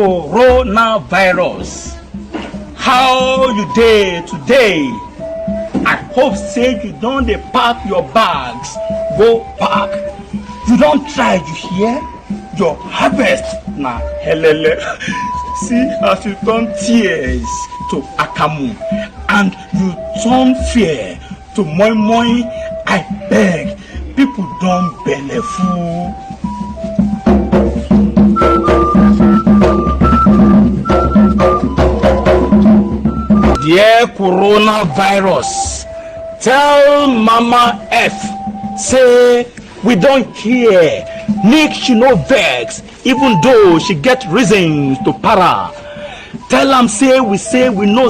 coronavirus. How you dey today? I hope say you don't dey pack your bags, go pack. You don't try, you hear? Your harvest na helele. See as you turn tears to akamu and you turn fear to moi moi. I beg, people don't belleful. Dear coronavirus, tell Mama F, say we don't hear, make she no vex, even though she get reasons to para. Tell am say we no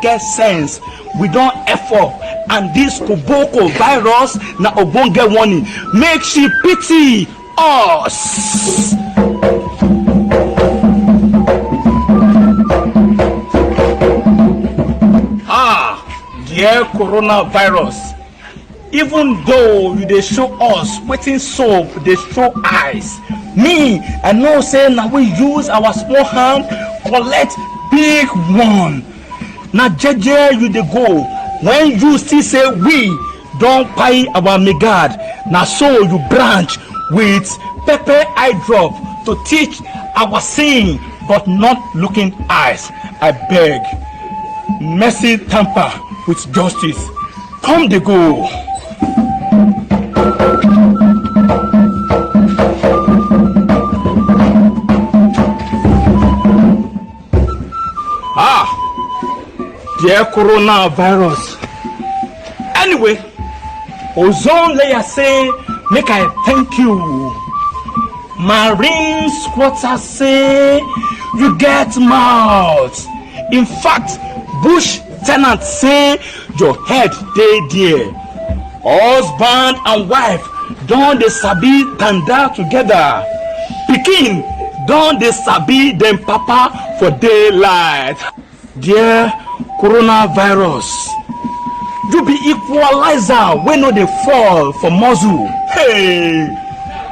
get sense, we don't effort, and this koboko virus na ogbonge warning, make she pity us. Dear coronavirus, even though you dey show us wetin soap dey show eyes, me I know say na we use our small hand collect big one. Na jeje you dey go when you still say we don kpai our megad. Na so you branch with pepper eye drop to teach our seeing but not looking eyes. I beg, mercy tamper with justice. Come dey go. Dear coronavirus. Anyway, ozone layer say make I thank you. Marine squatter say you get mouth. In fact, bush tenant say your head dey there. Husband and wife don dey sabi tanda together. Pikin don dey sabi dem papa for daylight. Dear coronavirus, you be equalizer wey no dey fall for muzzle. Hey,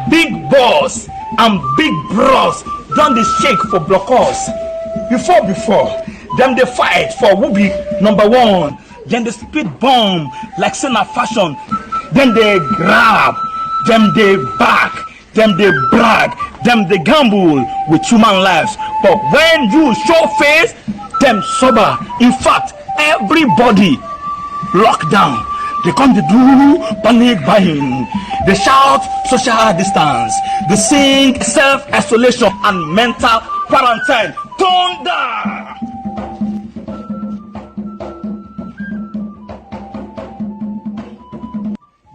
big boss and big bros don dey shake for blockers. Before dem dey fight for who be number one. Dem dey spit bomb like say na fashion. Dem dey grab, dem dey back, dem dey brag, dem dey gamble with human lives. But when you show face, dem sober. In fact, everybody lock down. They come to do panic buying. They shout social distance. They sing self-isolation and mental quarantine. Thunder!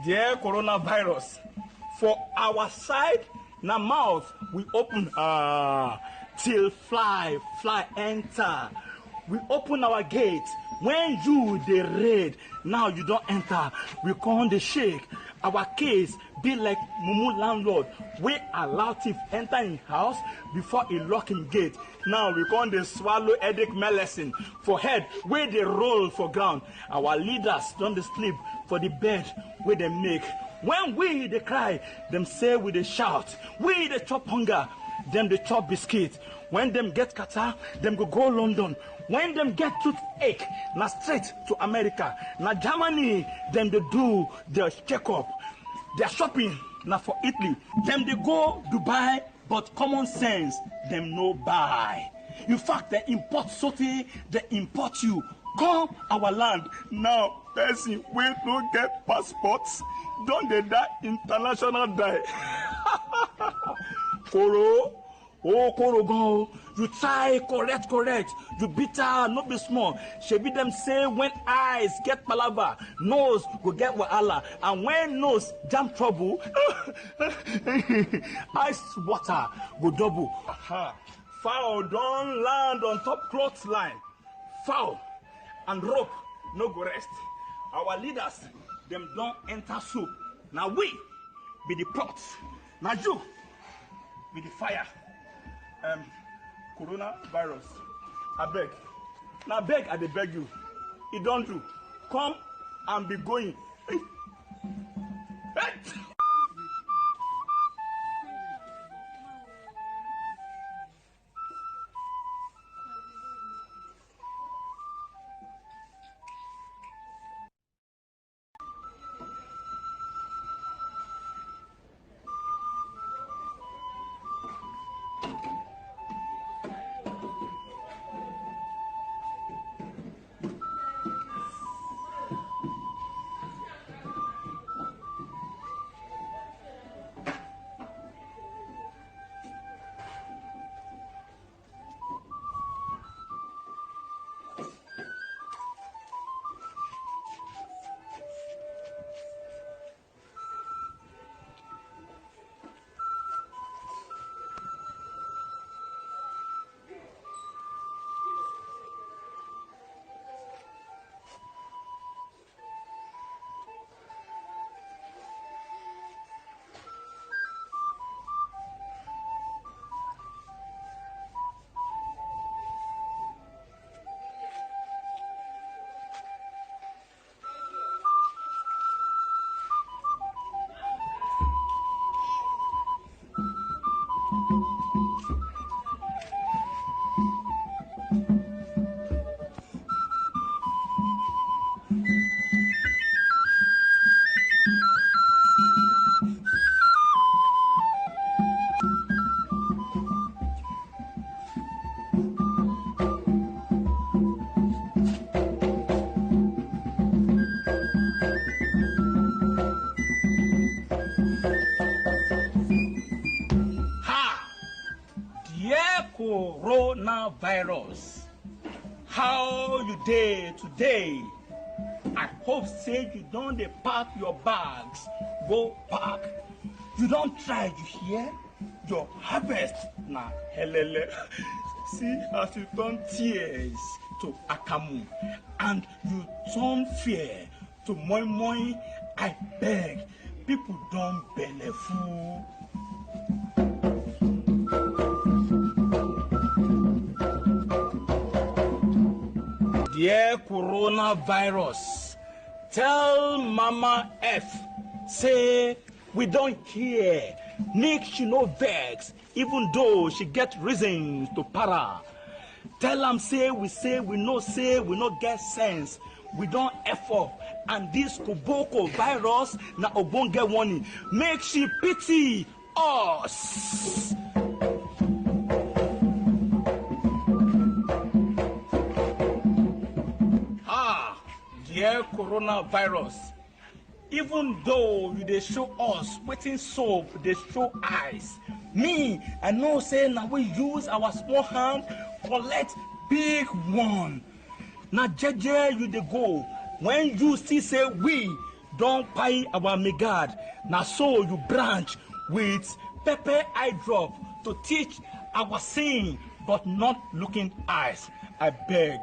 Dear coronavirus, for our side, na mouth we open till fly enter. We open our gate when you dey raid. Now you don't enter. We come dey shake. Our case be like mumu landlord we allow thief enter in house before he lock him gate. Now we come dey swallow headache medicine for head where they roll for ground. Our leaders don't dey sleep for the bed where they make. When we dey cry, them say we dey shout. We dey chop hunger, them dey chop biscuit. When them get catarrh, them go London. When them get toothache, na straight to America. Na Germany, them they do their checkup. Their shopping, na for Italy. Them they go Dubai, but common sense, them no buy. In fact, they import something, they import you. Come our land. Now, person wey no get passports, don't they die international die. Koro. Oh, Korogon, you try correct. You bitter, no be small. Shebi them say when eyes get palava, nose go get wahala. And when nose jam trouble, ice water go double. Fowl don't land on top clothesline. Fowl and rope no go rest. Our leaders, them don't enter soup. Now we be the pot. Now you be the fire. Coronavirus, I beg. Now beg, I beg you. It don't do. Come and be going. coronavirus. How you dey today? I hope say you don't dey pack your bags. Go pack. You don't try, you hear? Your harvest na helele. See as you turn tears to akamu and you turn fear to moi moi. I beg, people don't belleful. Dear coronavirus, tell Mama F, say we don't care. Make she no vex, even though she get reasons to para. Tell am say we no get sense. We don't F up, and this koboko virus na ogbonge warning. Make she pity us. Dear coronavirus, even though you dey show us wetin soap dey show eyes, me I know say na we use our small hand collect big one. Na jeje you dey go when you see say we don kpai our megad. Na so you branch with pepper eye drop to teach our sin but not looking eyes. I beg,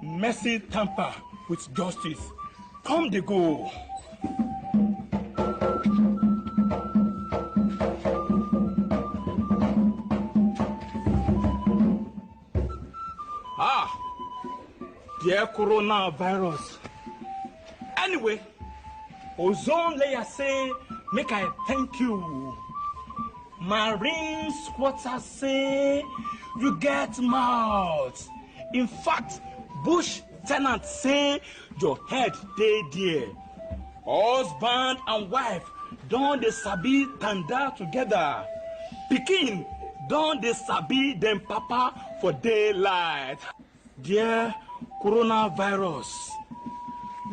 mercy tamper with justice. Come dey go. Dear coronavirus. Anyway, ozone layer say make I thank you. Marine squatter say you get mouth. In fact, bush tenant say your head dey there. Husband and wife don dey sabi tanda together. Pikin don dey sabi dem papa for daylight. Dear coronavirus,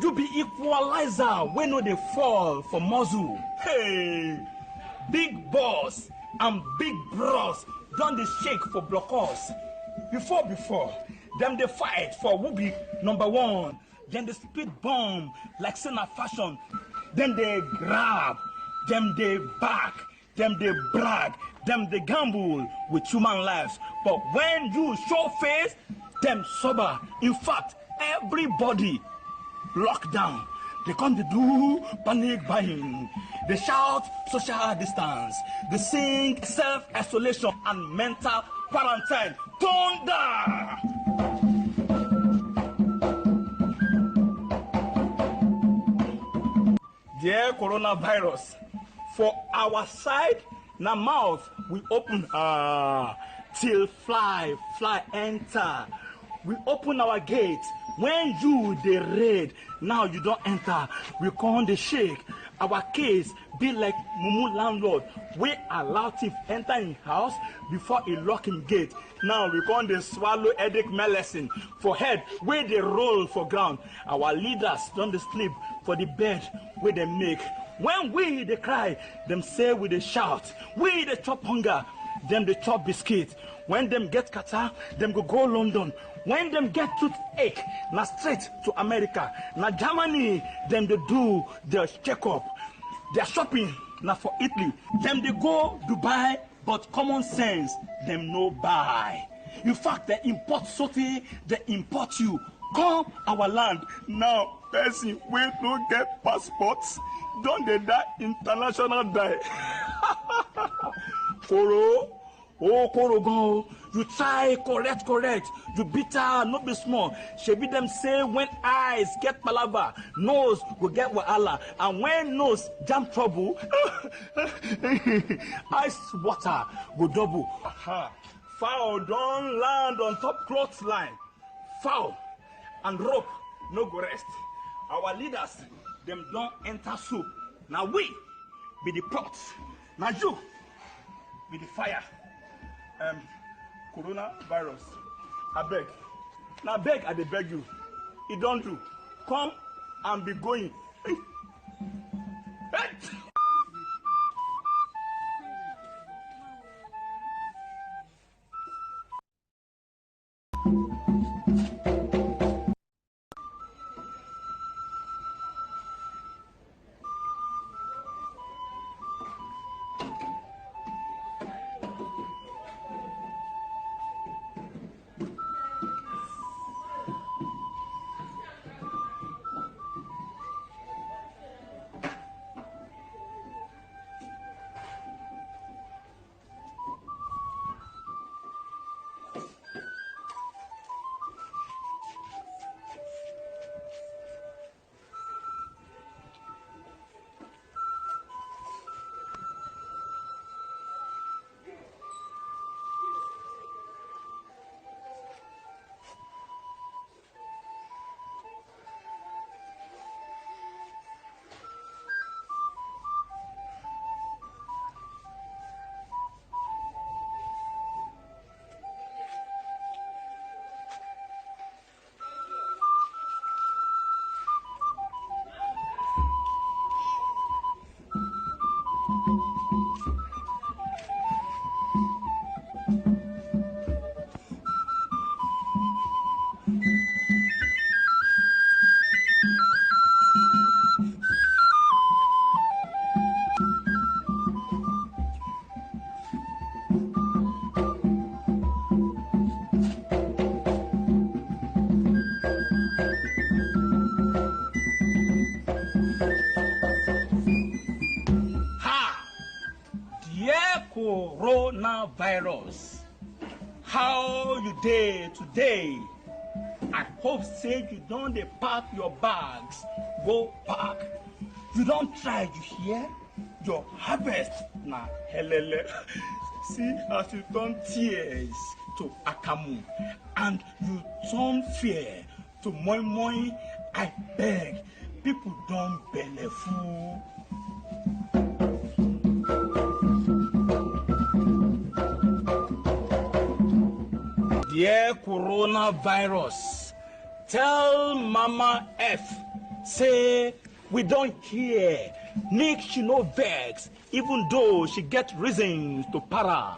you be equalizer wey no dey fall for muzzle. Hey, big boss and big bros don dey shake for blockers. Before dem dey fight for who be number one. Dem dey spit bomb like say na fashion. Dem dey grab, dem dey back, dem dey brag, dem dey gamble with human lives. But when you show face, dem sober. In fact, everybody locked down. They come to do panic buying. They shout social distance. They sing self-isolation and mental quarantine. Thunder! Dear coronavirus, for our side, na mouth we open till fly enter. We open our gate when you dey raid. Now you don't enter. We come dey shake. Our case be like mumu landlord we allow thief enter in house before he lock him gate. Now we come dey swallow headache medicine for head wey dey roll for ground. Our leaders don dey sleep for the bed wey they make. When we dey cry, them say we dey shout. We dey chop hunger, them dey chop biscuit. When them get catarrh, them go London. When them get toothache, na straight to America. Na Germany, them dey do their checkup. Their shopping na for Italy. Them dey go Dubai, but common sense them no buy. In fact, they import something, they import you. Come our land now. Person wey no get passports don dey die international die. Koro, oh Korogon, you try correct. You bitter, no be small. Shebi them say when eyes get palava, nose go get wahala, and when nose jam trouble, ice water go double. Fowl don land on top cloth line. Fowl and rope no go rest. Our leaders, them don't enter soup. Now we be the pot. Now you be the fire. Coronavirus. I beg. Now beg, I beg you. It don't do. Come and be going. Coronavirus, how you dey today? I hope say you don dey pack your bags go pack. You don try, you hear? Your harvest na helele. See as you turn tears to akamu and you turn fear to moi moi. I beg, people don belleful. Dear coronavirus, tell Mama F, say we don't hear, make she no vex, even though she get reasons to para.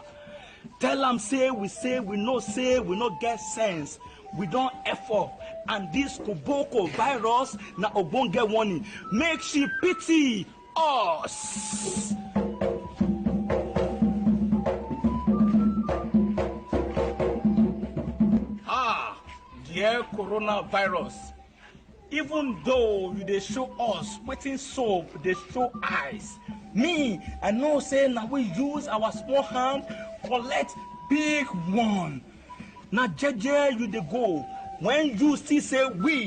Tell am say we no get sense, we don't F up, and this koboko virus na ogbonge warning, make she pity us. Dear coronavirus, even though you dey show us wetin soap dey show eyes, me I know say na we use our small hand collect big one. Na jeje you dey go when you see say we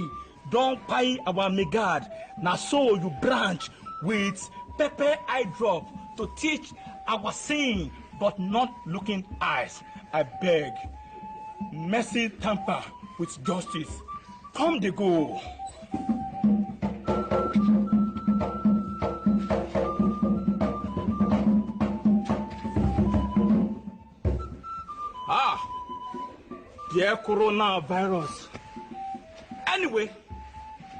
don kpai our megad, na so you branch with pepper eye drop to teach our seeing but not looking eyes. I beg, mercy tamper with justice. Come dey go. Dear coronavirus. Anyway,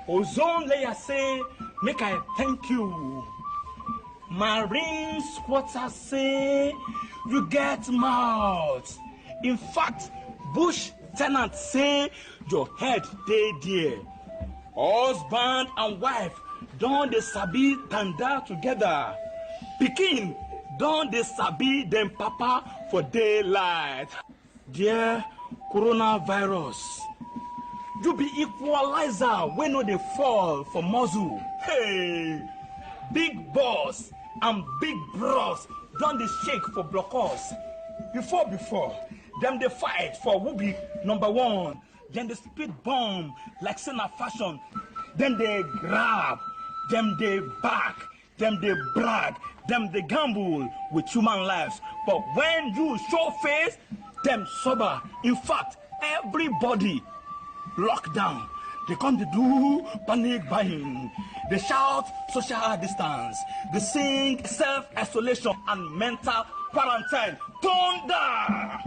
ozone layer say make I thank you. Marine squatter say you get mouth. In fact, bush tenant say your head dey there. Husband and wife don dey sabi tanda together. Pikin don dey sabi dem papa for daylight. Dear coronavirus, you be equalizer wey no dey fall for muzzle. Hey, big boss and big bros don dey shake for blockers. Before dem dey fight for who be number one. Dem dey spit bomb like say na fashion. Dem dey grab, dem dey back, dem dey brag, dem dey gamble with human lives. But when you show face, dem sober. In fact, everybody lock down. They come to do panic buying. They shout social distance. They sing self-isolation and mental quarantine. Thunder!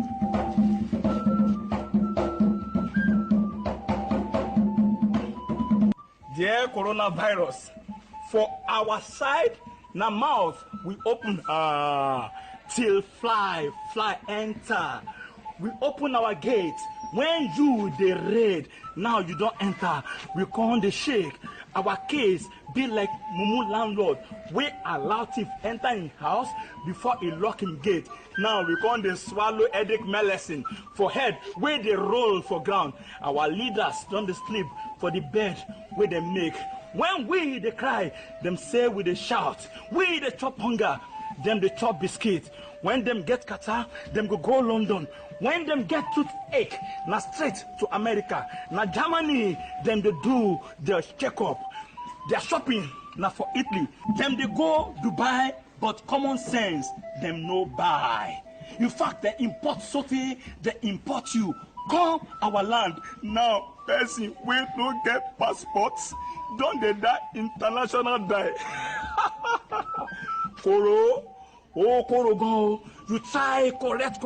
Dear coronavirus, for our side, na mouth we open till fly enter. We open our gate When you dey raid, now you don't enter, we come dey shake. Our case be like mumu landlord wey allow thief enter in house before he lock him gate. Now we come dey swallow headache medicine for head wey dey roll for ground. Our leaders don dey sleep for the bed wey dem make. When we dey cry, dem say we dey shout. We dey chop hunger, dem dey chop biscuit. When dem get catarrh, dem go London. When them get toothache, na straight to America. Na Germany, them they do their checkup. Their shopping, na for Italy. Them they go Dubai, but common sense, them no buy. In fact, they import something, they import you. Come our land. Now, person wey no get passports, don't they die international die. Koro. Oh, Korogo, you try correct.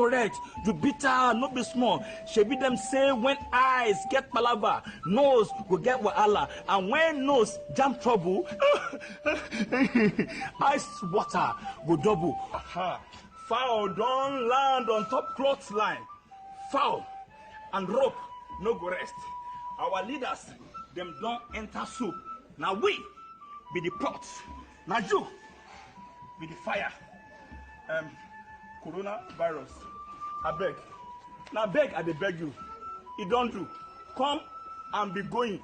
You bitter, no be small. Shebi them say when eyes get palava, nose will get wahala. And when nose jam trouble, ice water go double. Aha. Fowl don't land on top cloth line. Fowl and rope no go rest. Our leaders, them don't enter soup. Now we be the pot. Now you be the fire. Coronavirus. I beg. Now beg, I beg you. It don't do. Come and be going.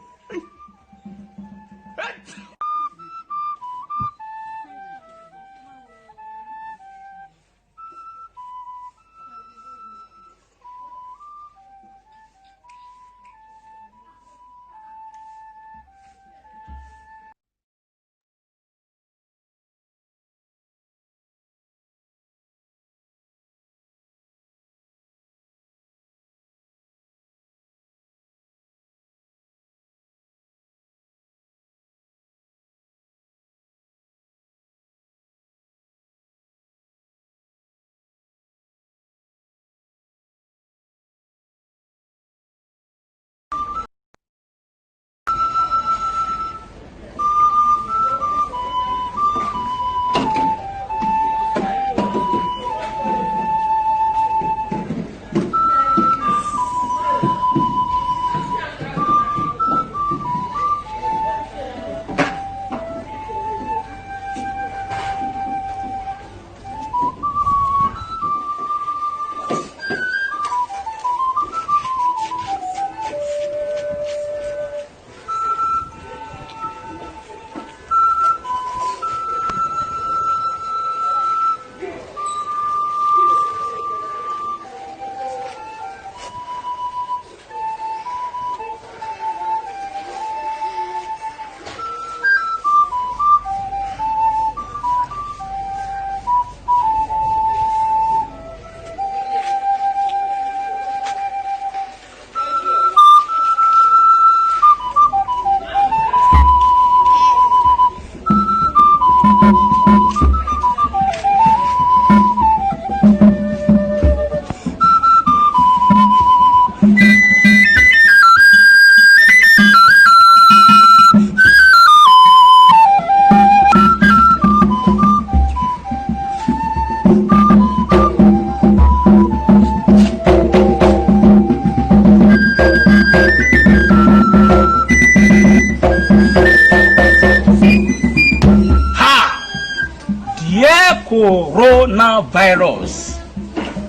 Coronavirus,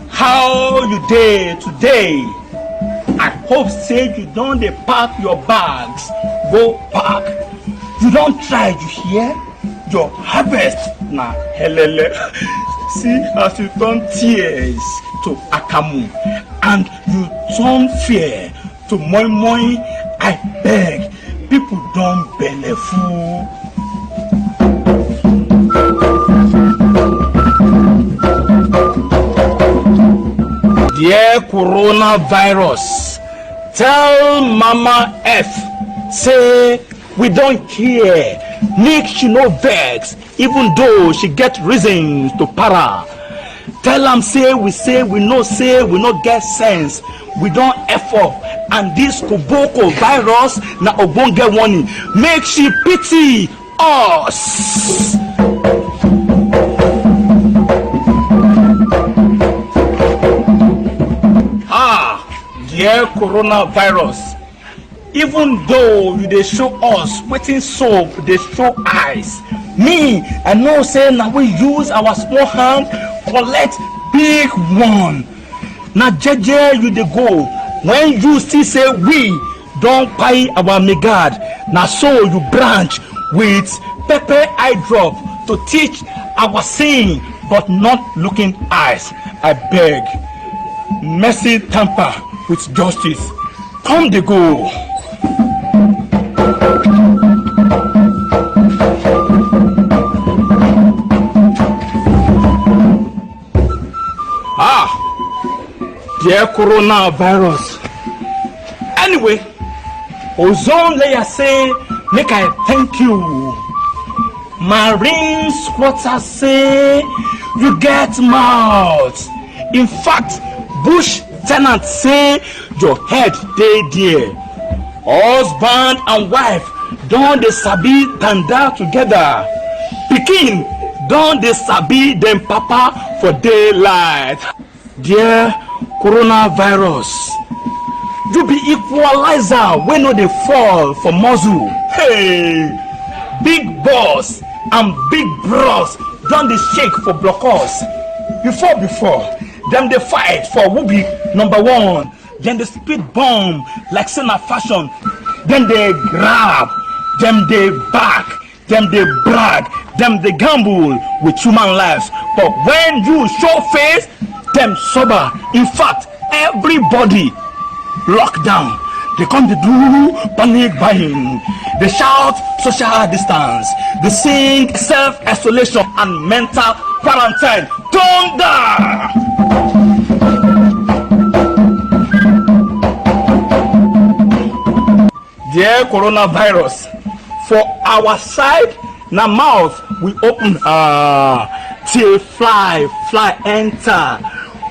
how you dey today? I hope say you don dey pack your bags go pack. You don try, you hear? Your harvest na helele. See as you turn tears to akamu and you turn fear to moi moi. I beg, people don belleful. Dear coronavirus, tell Mama F, say we don't care. Make she no vex, even though she get reasons to para. Tell am say we no get sense. We don't F up, and this koboko virus na ogbonge warning. Make she pity us. dear coronavirus, even though you dey show us wetin soap dey show eyes, me I know say na we use our small hand collect big one. Na jeje you dey go when you still say we don kpai our megad. Na so you branch with pepper eye drop to teach our seeing but not looking eyes. I beg, mercy tamper with justice. Come dey go. Dear coronavirus. Anyway, ozone layer say make I thank you. Marine squatter say you get mouth. In fact, bush tenant say your head dey there. Husband and wife don dey sabi tanda together. Pikin don dey sabi dem papa for daylight. Dear coronavirus, you be equalizer wey no dey fall for muzzle. Hey, big boss and big bros don dey shake for blockers. Before dem dey fight for who be number one. Dem dey spit bomb like say na fashion. Dem dey grab, dem dey back, dem dey brag, dem dey gamble with human lives. But when you show face, dem sober. In fact, everybody lock down. They come to do panic buying. They shout social distance. They sing self-isolation and mental quarantine. Thunder! Dear coronavirus, for our side, na mouth we open till fly enter.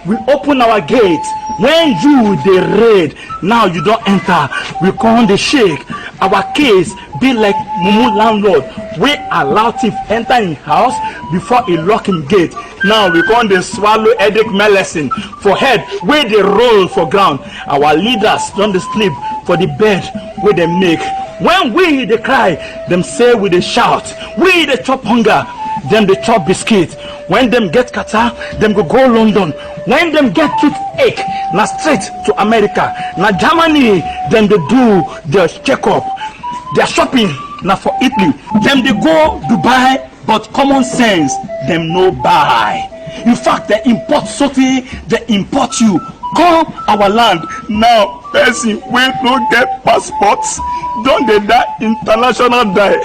We open our gate when you dey raid. Now you don't enter. We come dey shake. Our case be like mumu landlord wey allow thief enter in house before he lock him gate. Now we come dey swallow headache medicine for head wey dey roll for ground. Our leaders don dey sleep for the bed wey dem make. When we dey cry, dem say we dey shout. We dey chop hunger, dem dey chop biscuit. When dem get catarrh, dem go London. When dem get toothache, na straight to America. Na Germany dem dey do their checkup. Their shopping na for Italy. Dem dey go Dubai, but common sense dem no buy. In fact, they import sotey, they import you come our land. Now person wey no get passports don dey die international die.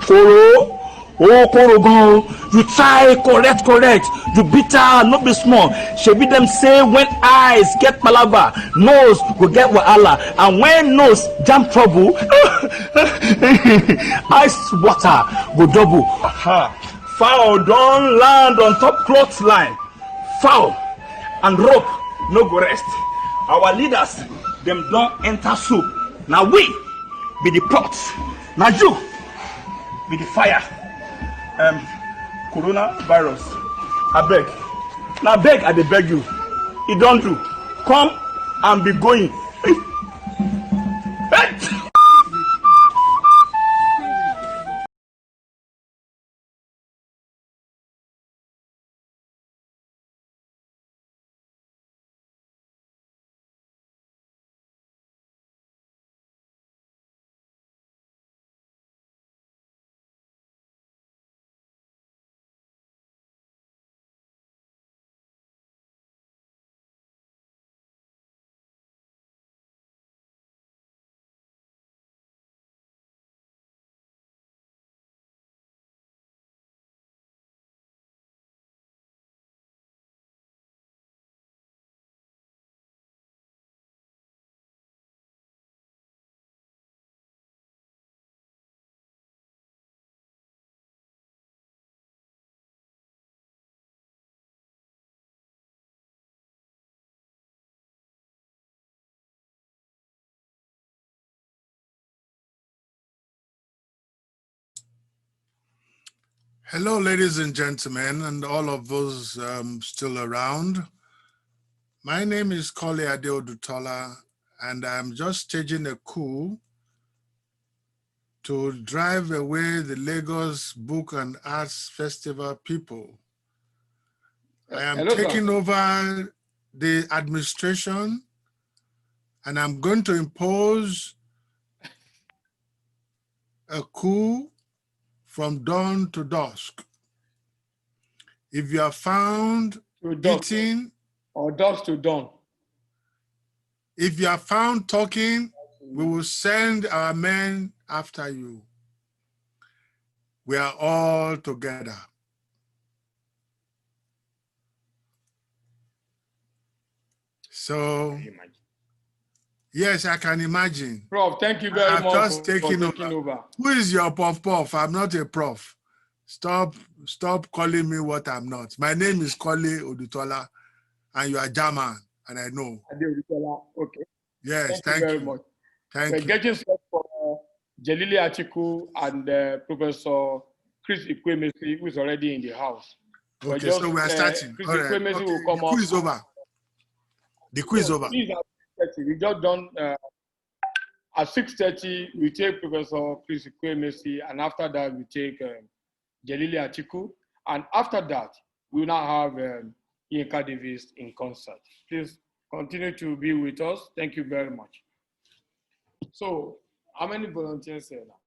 Koro, oh Korogon, you try correct, you bitter no be small. Shebi dem say when eyes get palava, nose go get wahala, and when nose jam trouble, ice water go double. Fowl don land on top clothesline. Fowl and rope no go rest. Our leaders dem don enter soup. Na we be the pot, na you be the fire. Coronavirus, abeg, na beg I dey beg you. E don do. Come and be going. Hello, ladies and gentlemen, and all of those still around. My name is Kole Adeodutola, and I'm just staging a coup to drive away the Lagos Book and Arts Festival people. I am taking over the administration, and I'm going to impose a coup from dawn to dusk. If you are found eating, or dusk to dawn. if you are found talking, we will send our men after you. We are all together. So, yes, I can imagine. Prof, thank you very much just for taking over. Who is your puff? I'm not a prof. Stop calling me what I'm not. My name is Kole Odutola, and you are German, and I know. Okay. Yes, thank you very much. Thank you. We're getting set for Jelili Atiku and Professor Ikwuemesi, who is already in the house. Okay, so we are starting. All right. Okay. Will come the quiz is over. The quiz is over. We just done at 6:30. We take Professor Ikwuemesi, and after that we take Jelili Atiku, and after that we will now have Yinka Davis in concert. Please continue to be with us. Thank you very much. So, how many volunteers are now?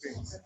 Sir?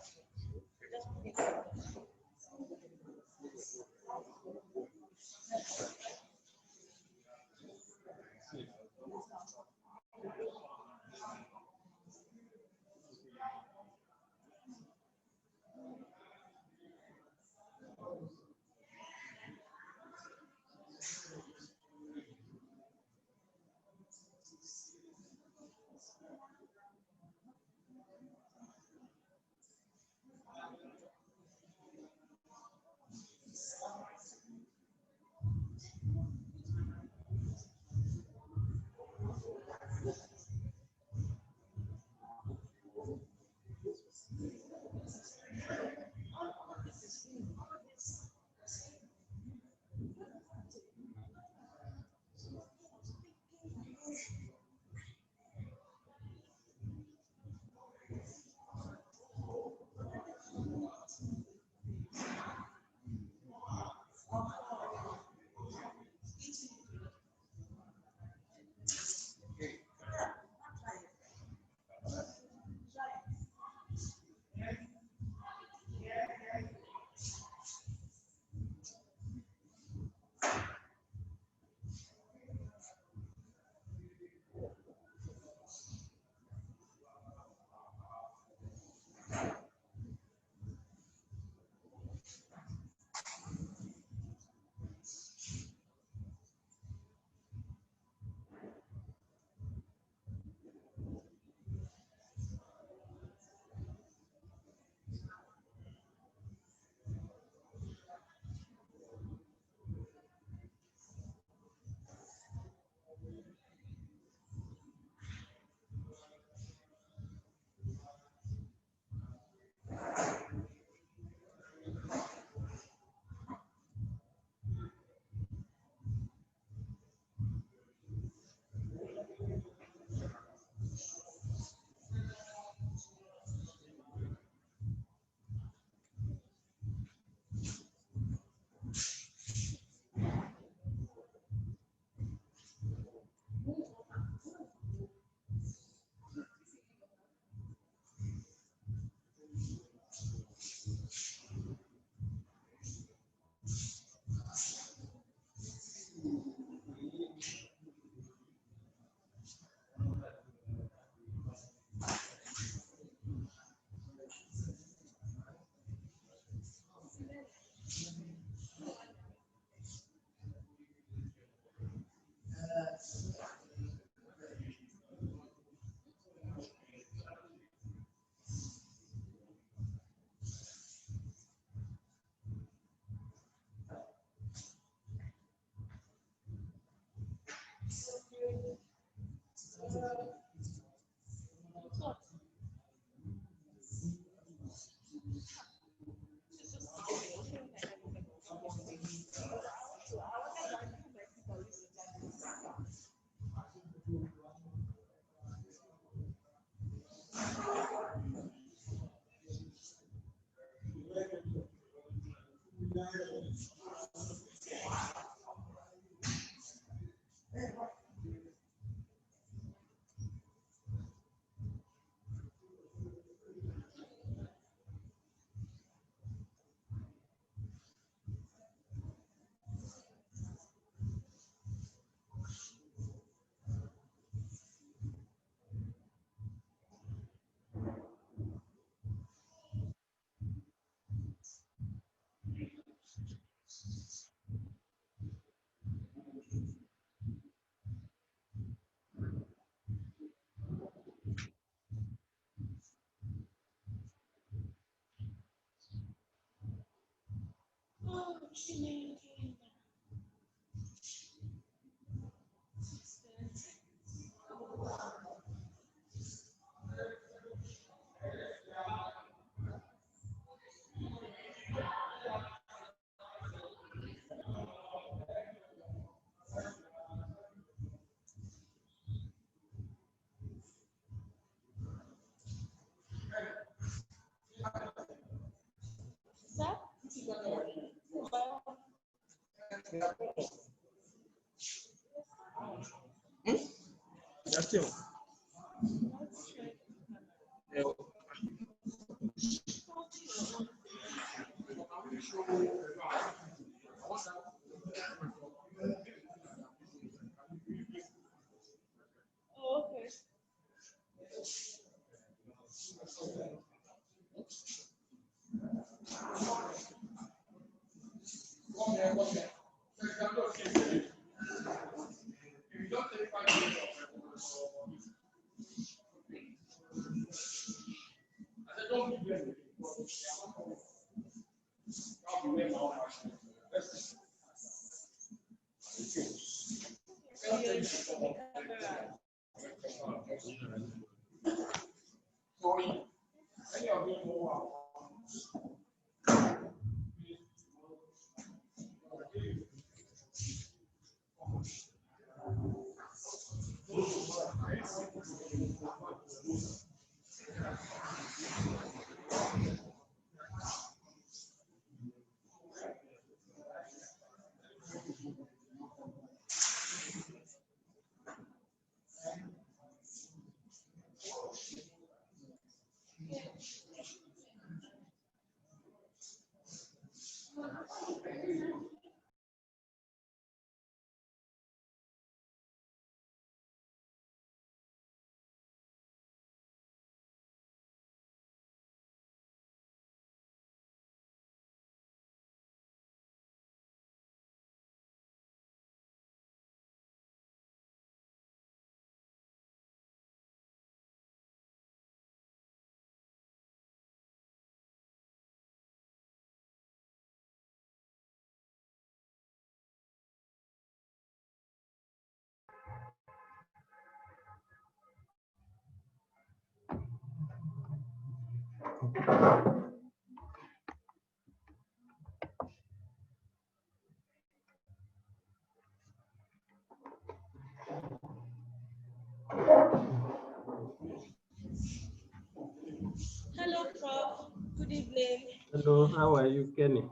Hello, Prof. Good evening. Hello, how are you, Kenny?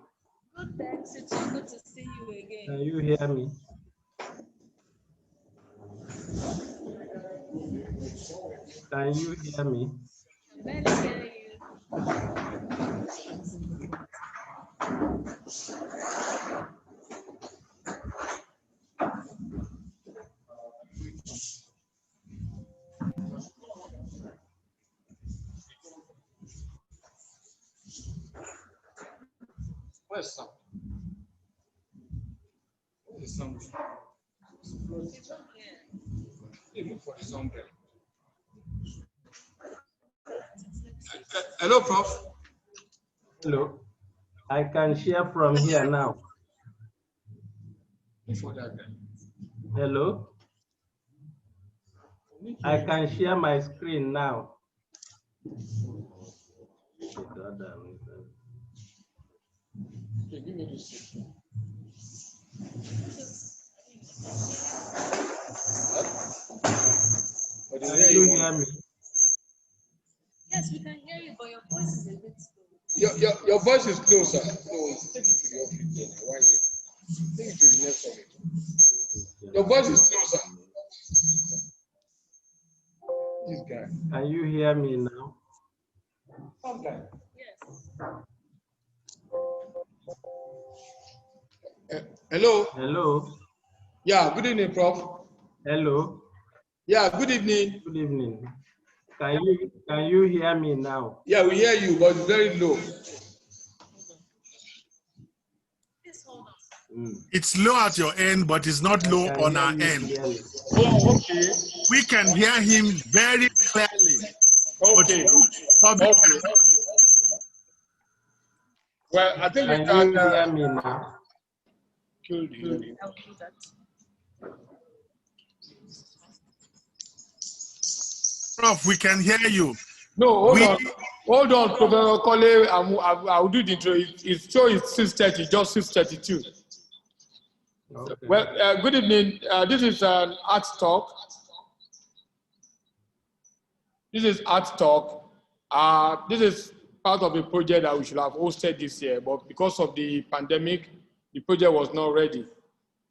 Good, thanks. It's so good to see you again. Can you hear me? Can you hear me? I barely hear you. Where's sound? Where's the sound? Hey, look for the sound there. Hello, Prof. Hello. I can share from here now. Look for that guy. Hello. I can share my screen now. Okay, give me this. Can you hear me? Yes, we can hear you, but your voice is a bit slow. Your voice is closer. No, take it to the office then. Why here? Take it to the next one. Your voice is closer. This guy. Can you hear me now? Okay. Yes. Hello. Hello. Yeah, good evening, Prof. Hello. Yeah, good evening. Good evening. Can you hear me now? Yeah, we hear you, but it's very low. Please hold on. It's low at your end, but it's not low on our end. Clearly. Oh, okay. We can hear him very clearly. Okay. But Okay. Well, I think we Can can you hear me now? kill the I'll do that. Prof, we can hear you. No, hold on, Professor Kole. I'll do the intro. It's show it's 6:30, just 6:32. Okay. Well, good evening. This is an art talk. This is art talk. This is part of a project that we should have hosted this year, but because of the pandemic, the project was not ready.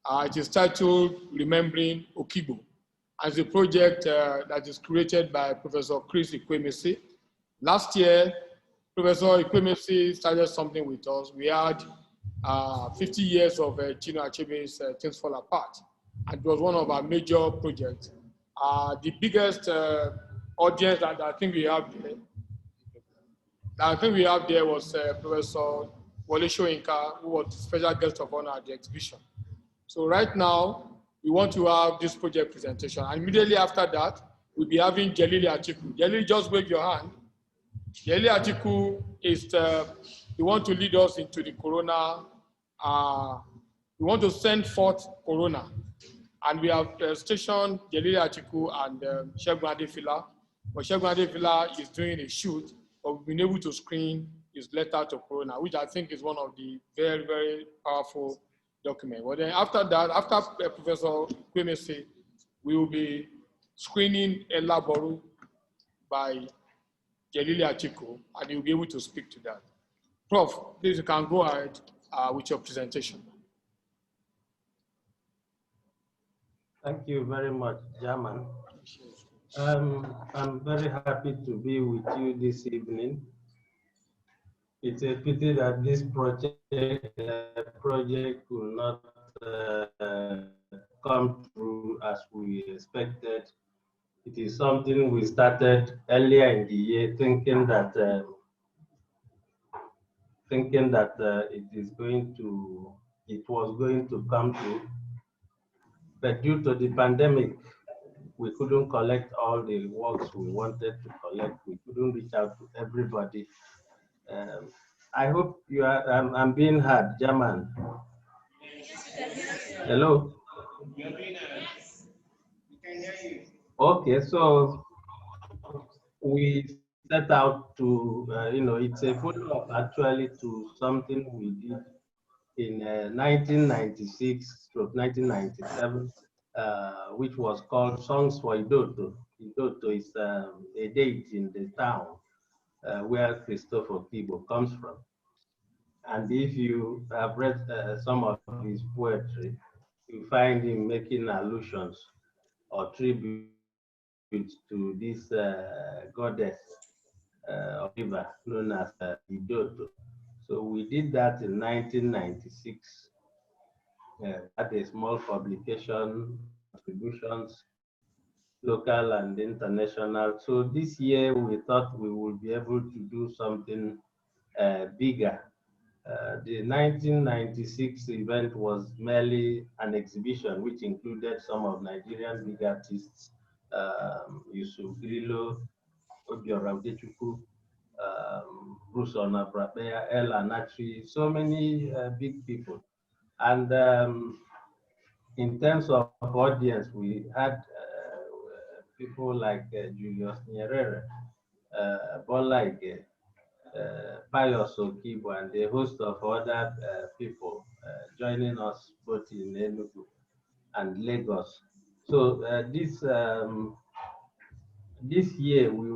It is titled Remembering Okigbo. As a project that is created by Professor Ikwuemesi. Last year, Professor Ikwuemesi started something with us. We had 50 years of Chinua Achebe's Things Fall Apart. And it was one of our major projects. The biggest audience that I think we have there, was Wole Soyinka, who was the special guest of honor at the exhibition. So right now, we want to have this project presentation. And immediately after that, we'll be having Jelili Atiku. Jelili, just wave your hand. Jelili Atiku is he want to lead us into the Korona. We want to send forth Korona. And we have stationed Jelili Atiku and Segun Adefila. But Segun Adefila is doing a shoot, but we've been able to screen his letter to Korona, which I think is one of the very, very powerful documents. But then after that, after Professor Ikwuemesi, we will be screening LABAF by Jelili Atiku, and you'll be able to speak to that. Prof, please, you can go ahead with your presentation. Thank you very much, German. I'm very happy to be with you this evening. It's a pity that this project will not come through as we expected. It is something we started earlier in the year, thinking that it was going to come through, but due to the pandemic, we couldn't collect all the works we wanted to collect. We couldn't reach out to everybody. I hope you are. I'm being heard, German. Hello. Okay, so we set out to, it's a follow-up actually to something we did in 1996 to 1997, which was called Songs for Idoto. Idoto is a date in the town where Christopher Okigbo comes from. And if you have read some of his poetry, you find him making allusions or tributes to this goddess of river known as Idoto. So we did that in 1996. Had a small publication, contributions, local and international. So this year we thought we would be able to do something bigger. The 1996 event was merely an exhibition which included some of Nigerian big artists, Yusuf Grillo, Obiora Udechukwu, Bruce Onabrapea, El Anatri, so many big people. And in terms of audience, we had people like Julius Nyerere, Bola Ige, Pius Okigbo, and a host of other people joining us both in Enugu and Lagos. So this year we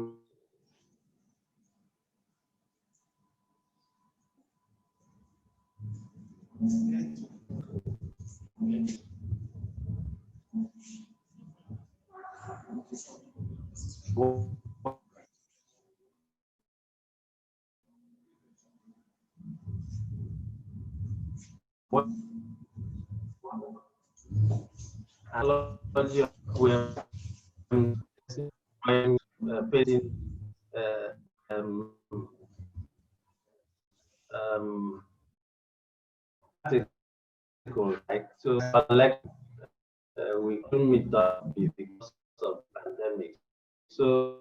so collect we couldn't meet up because of the pandemic. So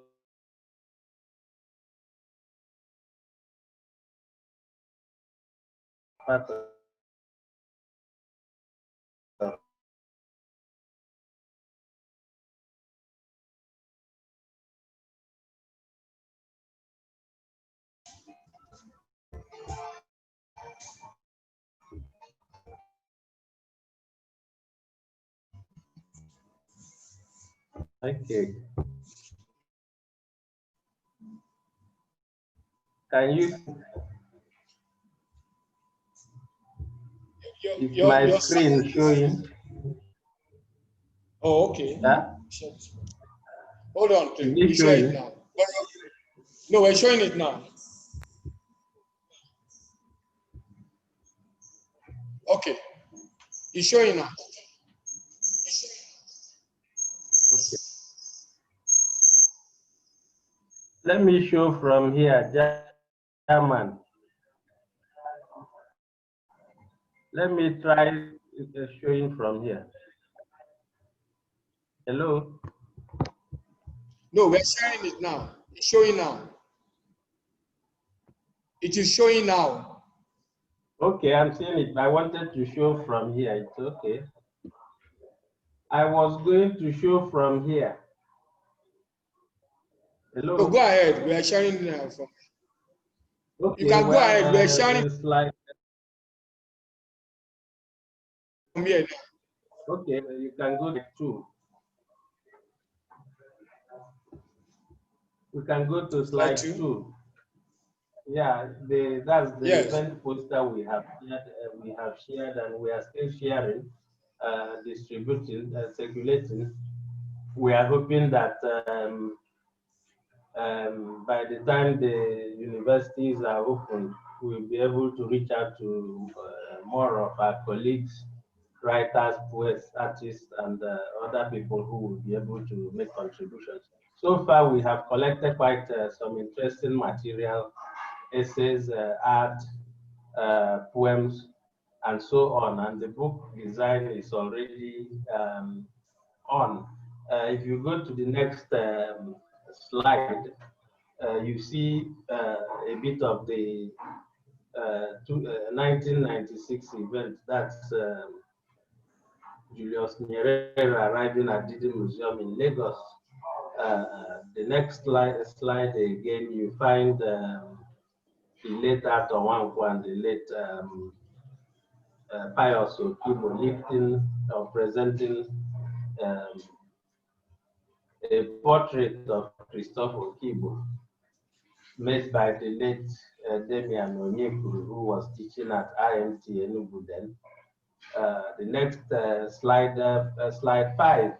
okay. Can you? Is my screen showing? Oh, okay. Huh? Hold on, please. Is it showing? Now. No, we're showing it now. Okay. It's showing now. Okay. Let me show from here, German. Let me try showing from here. Hello? No, we're sharing it now. It's showing now. It is showing now. Okay, I'm seeing it. I wanted to show from here. It's okay. I was going to show from here. Hello? So go ahead. We are sharing now. Okay, You can go ahead. We are sharing slide. from here now. Okay, you can go to Chuu. We can go to slide 2. Yeah, that's the event poster we have shared, and we are still sharing, distributing, circulating. We are hoping that by the time the universities are open, we'll be able to reach out to more of our colleagues, writers, poets, artists, and other people who will be able to make contributions. So far, we have collected quite some interesting material, essays, art, poems, and so on. And the book design is already on. If you go to the next slide, you see a bit of the 1996 event. That's Julius Nyerere arriving at Didi Museum in Lagos. The next slide again, you find the late Ato Nwankwo and the late Pius Okigbo lifting or presenting a portrait of Christopher Okigbo made by the late Damian Onyekuru, who was teaching at IMT Enugu then. The next slide, slide 5,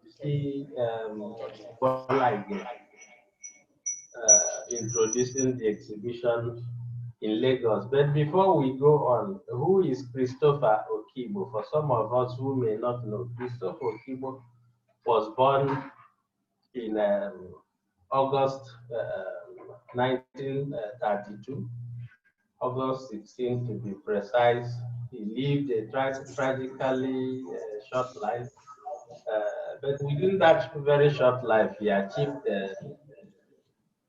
you see Bola again introducing the exhibition in Lagos. But before we go on, who is Christopher Okigbo? For some of us who may not know, Christopher Okigbo was born in August 1932, August 16 to be precise. He lived a tragically short life, but within that very short life, he achieved,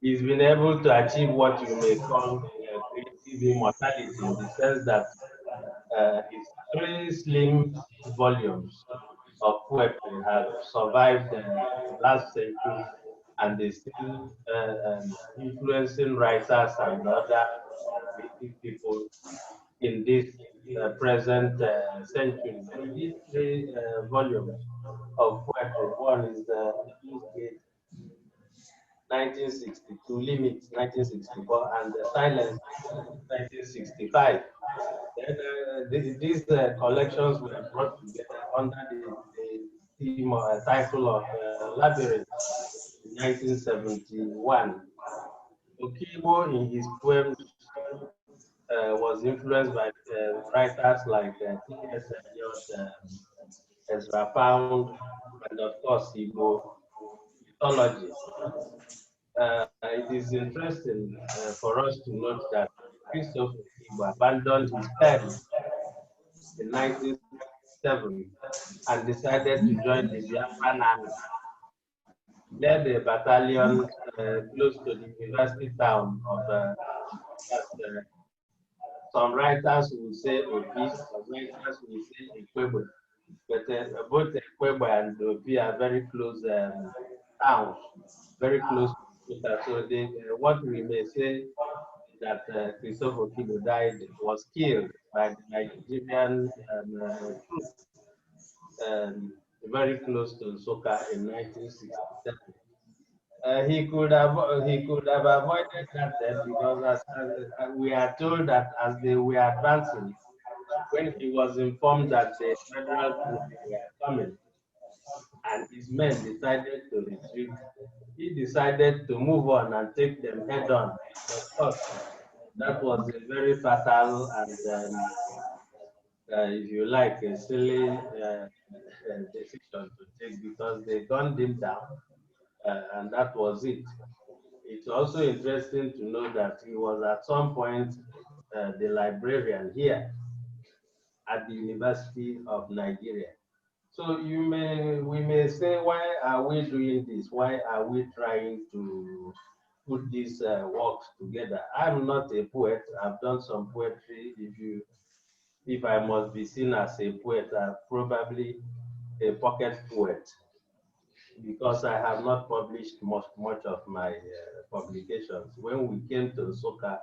he's been able to achieve what you may call creative immortality, in the sense that his 3 slim volumes of poetry have survived the last century, and they still influencing writers and other creative people in this present century. These 3 volumes of poetry, one is the East Gate 1962, Limits 1964, and the Silence 1965. Then these collections were brought together under the theme or title of Labyrinth in 1971. Okigbo, in his poems, was influenced by writers like T.S. Eliot, Ezra Pound, and of course Igbo mythology. It is interesting for us to note that Christopher Okigbo abandoned his pen in 1967 and decided to join the Biafran army. Led a battalion close to the university town of some writers will say Obi, some writers will say Ikwuemesi, but both Ikwuemesi and Obi are very close towns, very close to each other. So they, what we may say that Christopher Okigbo died, was killed by the Nigerian troops very close to Nsukka in 1967. He could have avoided that death, because as we are told that as they were advancing, when he was informed that the federal troops were coming and his men decided to retreat, he decided to move on and take them head on. Of course, that was a very fatal and, if you like, a silly decision to take, because they gunned him down, and that was it. It's also interesting to know that he was at some point the librarian here at the University of Nigeria. So we may say, why are we doing this? Why are we trying to put these works together? I'm not a poet. I've done some poetry. If I must be seen as a poet, I'm probably a pocket poet, because I have not published much of my publications. When we came to Nsukka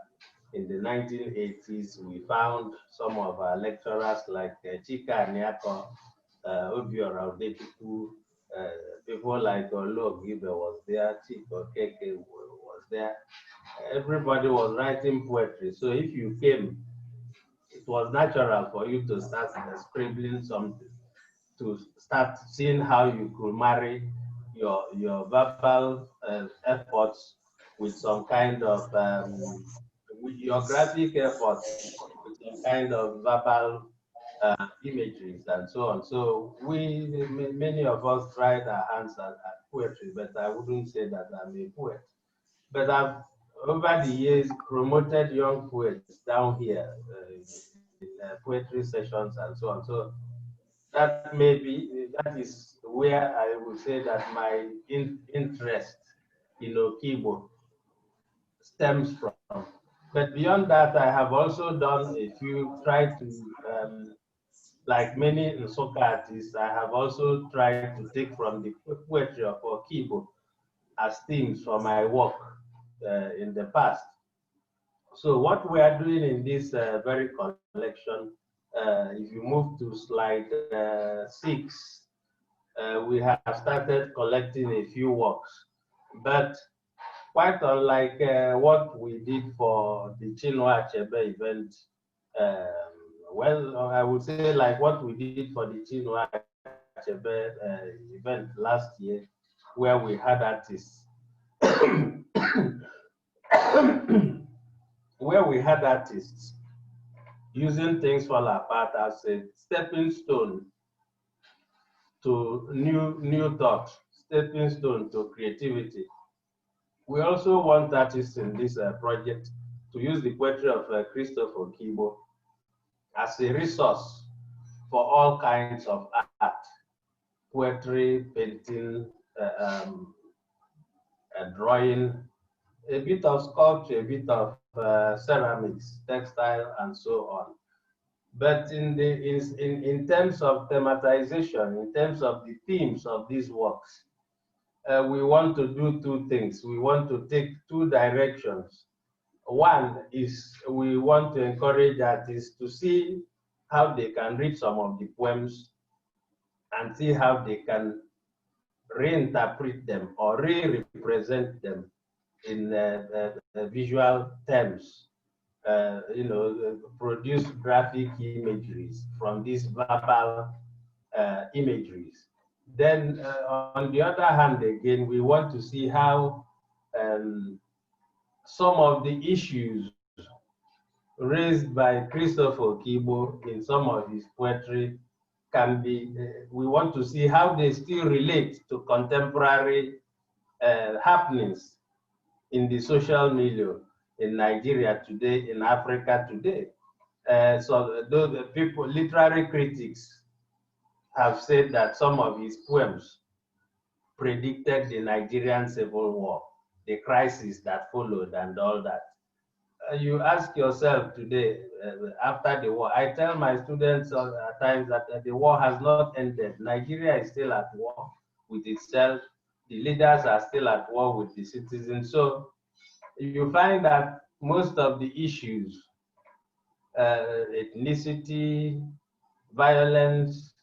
in the 1980s, we found some of our lecturers like Chika Niako, Obiora Odetuku, people like Okigbo was there, Chiko Keke was there. Everybody was writing poetry. So if you came, it was natural for you to start scribbling something, to start seeing how you could marry your verbal efforts with some kind of with your graphic efforts, with some kind of verbal imageries and so on. So many of us tried our hands at poetry, but I wouldn't say that I'm a poet. But I've, over the years, promoted young poets down here in poetry sessions and so on. So that is where I would say that my interest in Okigbo stems from. But beyond that, I have also done tried to, like many Nsukka artists, I have also tried to take from the poetry of Okigbo as themes for my work in the past. So what we are doing in this very collection, if you move to slide 6, we have started collecting a few works, but quite unlike what we did for the Chinua Achebe event, well, I would say like what we did for the Chinua Achebe event last year, where we had artists, using Things Fall Apart as a stepping stone to new thoughts, stepping stone to creativity. We also want artists in this project to use the poetry of Christopher Okigbo as a resource for all kinds of art, poetry, painting, drawing, a bit of sculpture, a bit of ceramics, textile, and so on. But in terms of thematization, in terms of the themes of these works, we want to do two things. We want to take two directions. One is we want to encourage artists to see how they can read some of the poems and see how they can reinterpret them or re-represent them in visual terms. Produce graphic imageries from these verbal imageries. Then, on the other hand, again, we want to see how some of the issues raised by Christopher Okigbo in some of his poetry can be, we want to see how they still relate to contemporary happenings in the social milieu in Nigeria today, in Africa today. So those people, literary critics, have said that some of his poems predicted the Nigerian Civil War, the crisis that followed and all that. You ask yourself today, after the war, I tell my students at times that the war has not ended. Nigeria is still at war with itself. The leaders are still at war with the citizens. So you find that most of the issues, ethnicity, violence,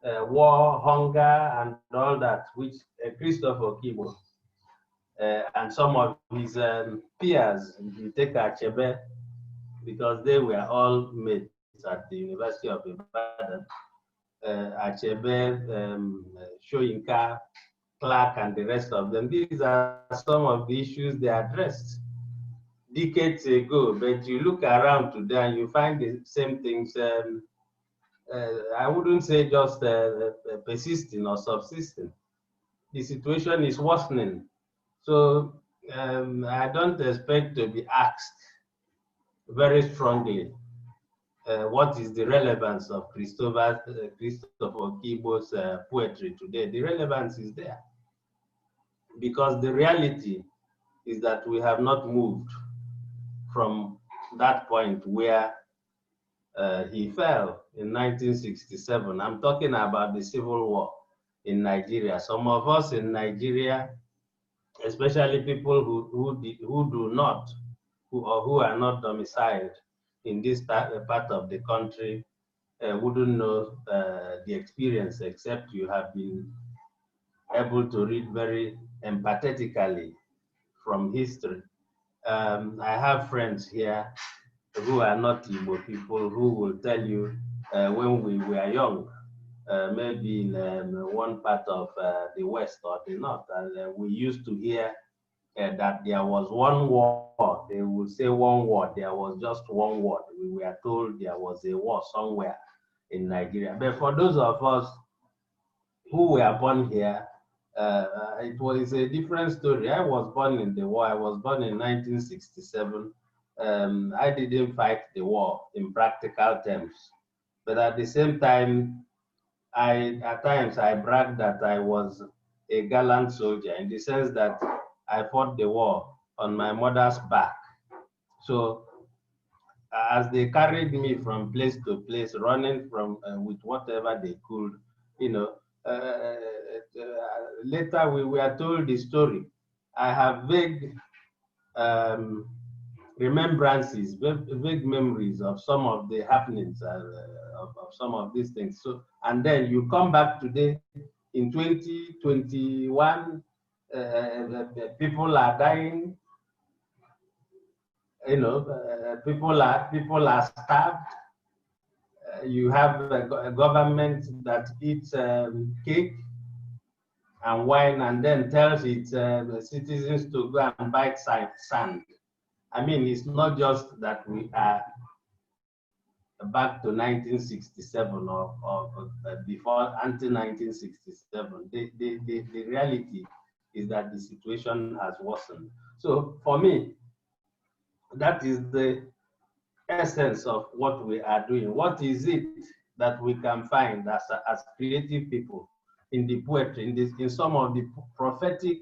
war, hunger, and all that, which Christopher Okigbo and some of his peers, if you take Achebe, because they were all mates at the University of Ibadan, Achebe, Shoyinka, Clark, and the rest of them. These are some of the issues they addressed decades ago, but you look around today and you find the same things. I wouldn't say just persisting or subsisting. The situation is worsening. So I don't expect to be asked very strongly what is the relevance of Christopher Okigbo's poetry today? The relevance is there because the reality is that we have not moved from that point where he fell in 1967. I'm talking about the Civil War in Nigeria. Some of us in Nigeria, especially people who are not domiciled in this part of the country, wouldn't know the experience except you have been able to read very empathetically from history. I have friends here who are not Igbo people who will tell you when we were young, maybe in one part of the west or the north, and we used to hear that there was one war. They would say one war. There was just one war. We were told there was a war somewhere in Nigeria. But for those of us who were born here, it was a different story. I was born in the war. I was born in 1967. I didn't fight the war in practical terms. But at the same time, at times I bragged that I was a gallant soldier in the sense that I fought the war on my mother's back. So as they carried me from place to place, running from with whatever they could, later we were told the story. I have vague remembrances, vague memories of some of the happenings of some of these things. So, and then you come back today in 2021, people are dying. People are starved. You have a government that eats cake and wine and then tells its citizens to go and buy sand. I mean, it's not just that we are back to 1967 or before, until 1967. The reality is that the situation has worsened. So for me, that is the essence of what we are doing. What is it that we can find as creative people in the poetry, in some of the prophetic,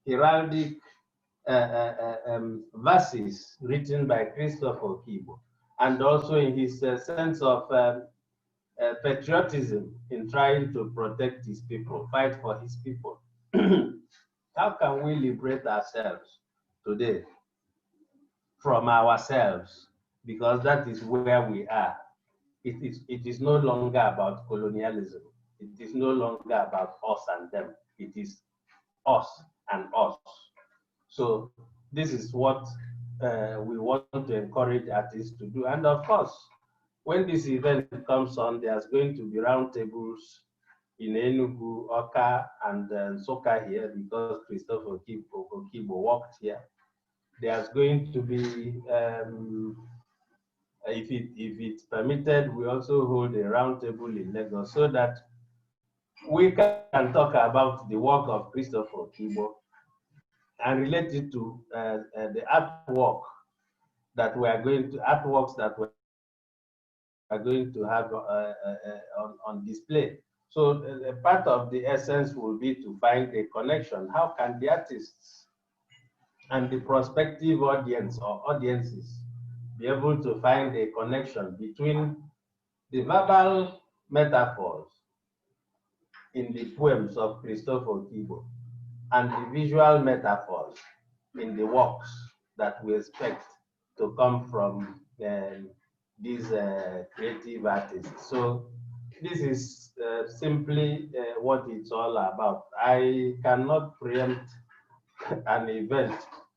heraldic verses written by Christopher Okigbo, and also in his sense of patriotism in trying to protect his people, fight for his people. How can we liberate ourselves today from ourselves? Because that is where we are. It is no longer about colonialism. It is no longer about us and them. It is us and us. So this is what we want to encourage artists to do. And of course, when this event comes on, there's going to be roundtables in Enugu, Oka, and Soka here because Christopher Okigbo worked here. There's going to be, if it's permitted, we also hold a roundtable in Lagos so that we can talk about the work of Christopher Okigbo and relate it to the artworks that we are going to have on display. So part of the essence will be to find a connection. How can the artists and the prospective audience or audiences be able to find a connection between the verbal metaphors in the poems of Christopher Okigbo and the visual metaphors in the works that we expect to come from these creative artists. So this is simply what it's all about. I cannot preempt an event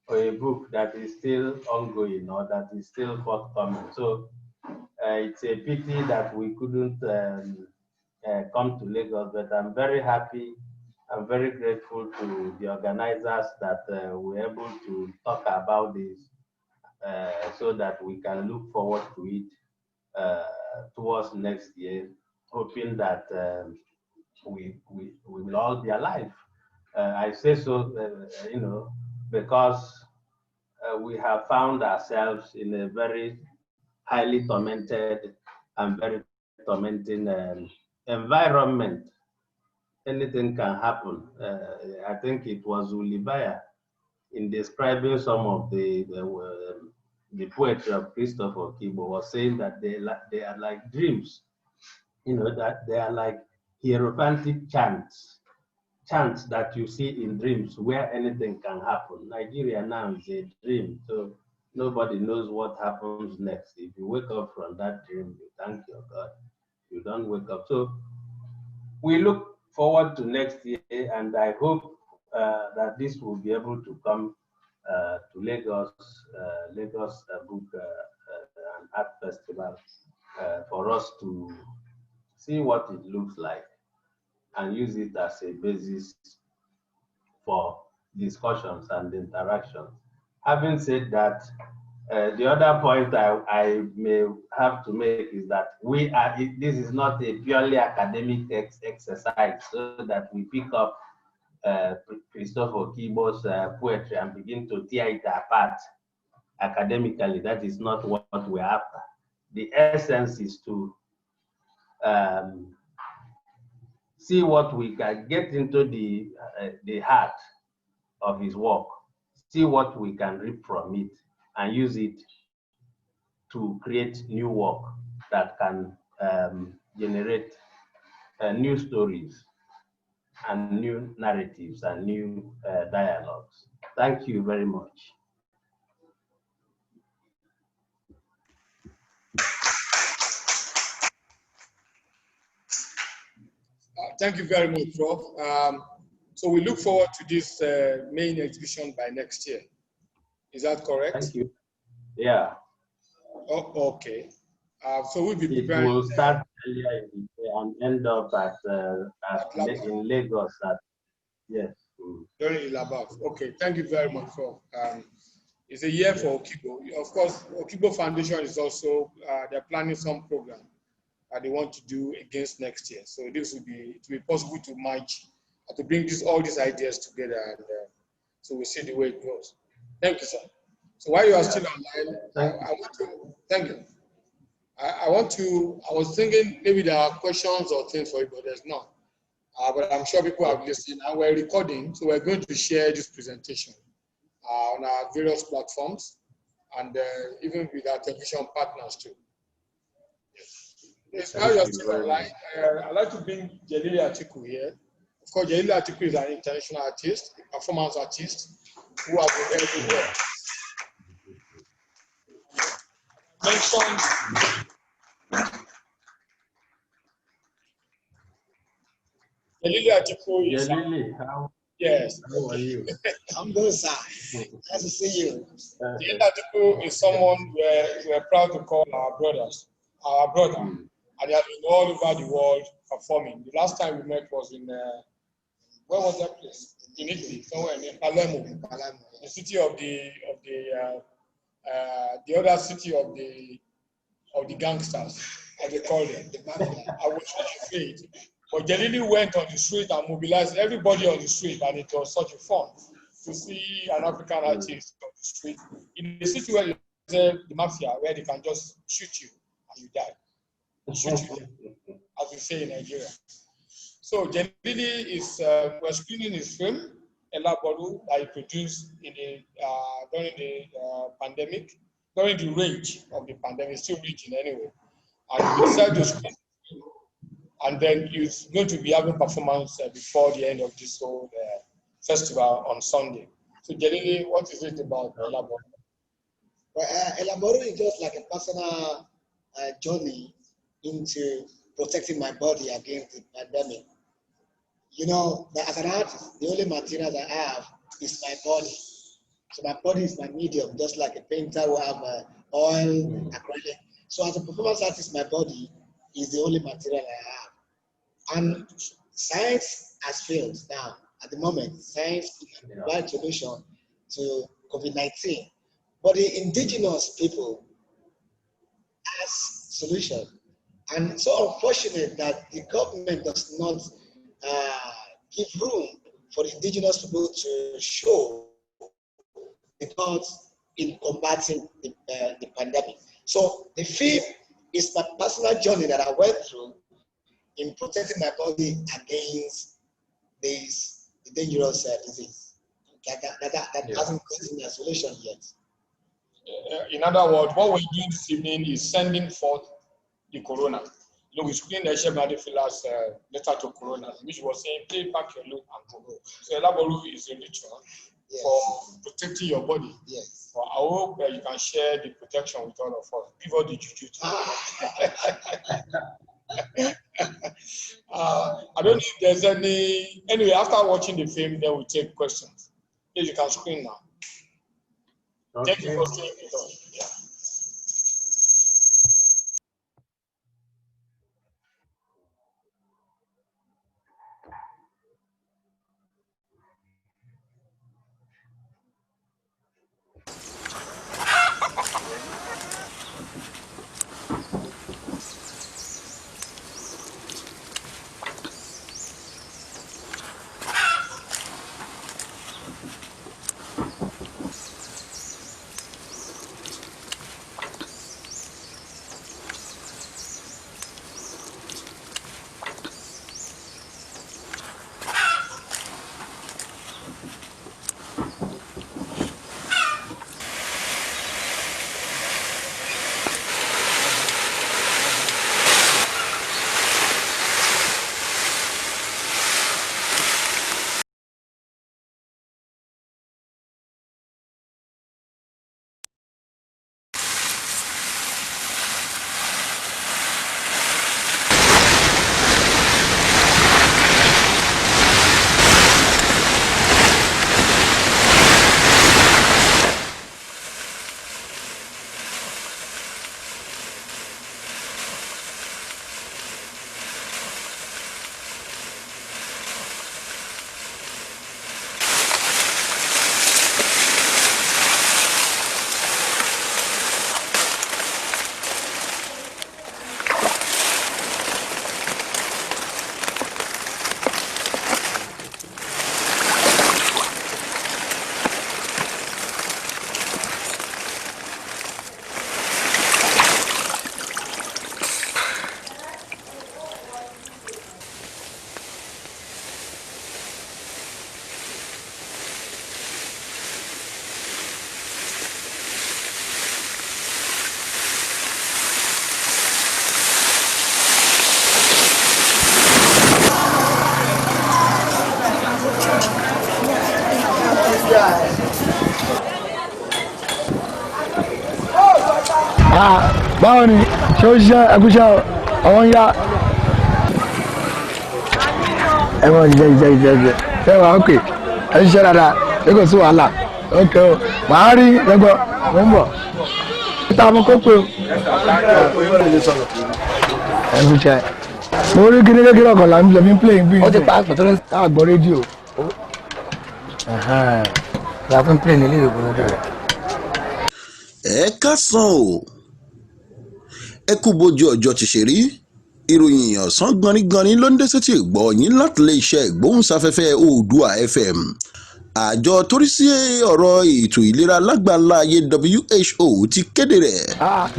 or a book that is still ongoing or that is still forthcoming. So it's a pity that we couldn't come to Lagos, but I'm very happy. I'm very grateful to the organizers that we're able to talk about this so that we can look forward to it towards next year, hoping that we will all be alive. I say so, because we have found ourselves in a very highly tormented and very tormenting environment. Anything can happen. I think it was Ulibaya in describing some of the poetry of Christopher Okigbo was saying that they are like dreams, that they are like hierophantic chants that you see in dreams where anything can happen. Nigeria now is a dream, so nobody knows what happens next. If you wake up from that dream, you thank your God. You don't wake up. So we look forward to next year, and I hope that this will be able to come to Lagos Book and Art Festival for us to see what it looks like and use it as a basis for discussions and interactions. Having said that, the other point I may have to make is that this is not a purely academic exercise, so that we pick up Christopher Okigbo's poetry and begin to tear it apart academically. That is not what we're after. The essence is to see what we can get into the heart of his work, see what we can reap from it, and use it to create new work that can generate new stories and new narratives and new dialogues. Thank you very much. Thank you very much, Prof. So we look forward to this main exhibition by next year. Is that correct? Thank you. Yeah. Oh, okay. So we'll be preparing. It will start earlier in the day and end up in Lagos. Yes. During the LABAF. Okay. Thank you very much, Prof. It's a year for Okigbo. Of course, Okigbo Foundation is also they're planning some program that they want to do against next year. So this will be possible to match, to bring all these ideas together, and so we'll see the way it goes. Thank you, sir. So while you are still online, I want to thank you. I was thinking maybe there are questions or things for you, but there's none. But I'm sure people have listened, and we're recording, so we're going to share this presentation on our various platforms, and even with our television partners too. Yes, while you're still online, I'd like to bring Jelili Atiku here. Of course, Jelili Atiku is an international artist, a performance artist, who has been everywhere. Jelili Atiku is yes. How are you? I'm good, sir. Nice to see you. Jelili Atiku is someone we're proud to call our brother, and he has been all over the world performing. The last time we met was in where was that place? In Italy, somewhere in Palermo, the city of the other city of the gangsters, as they call them. I was afraid. But Jelili went on the street and mobilized everybody on the street, and it was such a fun to see an African artist on the street in a city where the mafia, where they can just shoot you and you die. Shoot you, as we say in Nigeria. So Jelili is we're screening his film, LABAF, that he produced during the pandemic, during the rage of the pandemic, still raging anyway. And we decided to screen, and then he's going to be having performance before the end of this whole festival on Sunday. So Jelili, what is it about LABAF? Well, LABAF is just like a personal journey into protecting my body against the pandemic. You know, as an artist, the only material I have is my body. So my body is my medium, just like a painter will have oil, acrylic. So as a performance artist, my body is the only material I have. And science has failed now. At the moment, science can provide solution to COVID-19. But the indigenous people has solution. And so unfortunate that the government does not give room for the indigenous people to show the gods in combating the pandemic. So the fifth is my personal journey that I went through in protecting my body against this dangerous disease that hasn't gotten a solution yet. In other words, what we're doing this evening is sending forth the Korona. You know, we screened Segun Adefila's letter to Korona, which was saying, play back your look and go. So LABAF is a ritual for protecting your body. Yes. So I hope you can share the protection with all of us. Give us the juju. I don't know if there's any. Anyway, after watching the film, then we'll take questions. Please, you can screen now. Okay. Thank you for staying with us. Yeah. báwo ni ṣé ó ṣiṣẹ́ ẹkúṣẹ́ ọ̀wọ́n ń yá ẹ̀wọ̀n ìjẹ́ ṣé wàá ókè ẹ ṣiṣẹ́ dáadáa ṣé kò sí wàhálà ókè o màá rí lẹ́gbọ́ mo ń bọ̀ níta mo kó pé o ẹkúṣẹ́ mo rí kíní kékeré ọkàn là ń lọ mí pléyìn bí ó ti pa àpótọ́ tá a gbọ́ rédíò la fún pléyìn nílé ìrògbò lọ́dọ̀ rẹ̀. ẹ káàsán o ẹ kú bójú ọjọ́ ti ṣe rí ìròyìn ọ̀sán gbọ̀nrígbọ̀nrí ló ń dé sétí ìgbọ́ yín láti ilé iṣẹ́ ìgbóhùnsáfẹ́fẹ́ Oòduà FM. àjọ torí sí ọ̀rọ̀ ètò ìlera lágbàlá ayé WHO ti kéde rẹ̀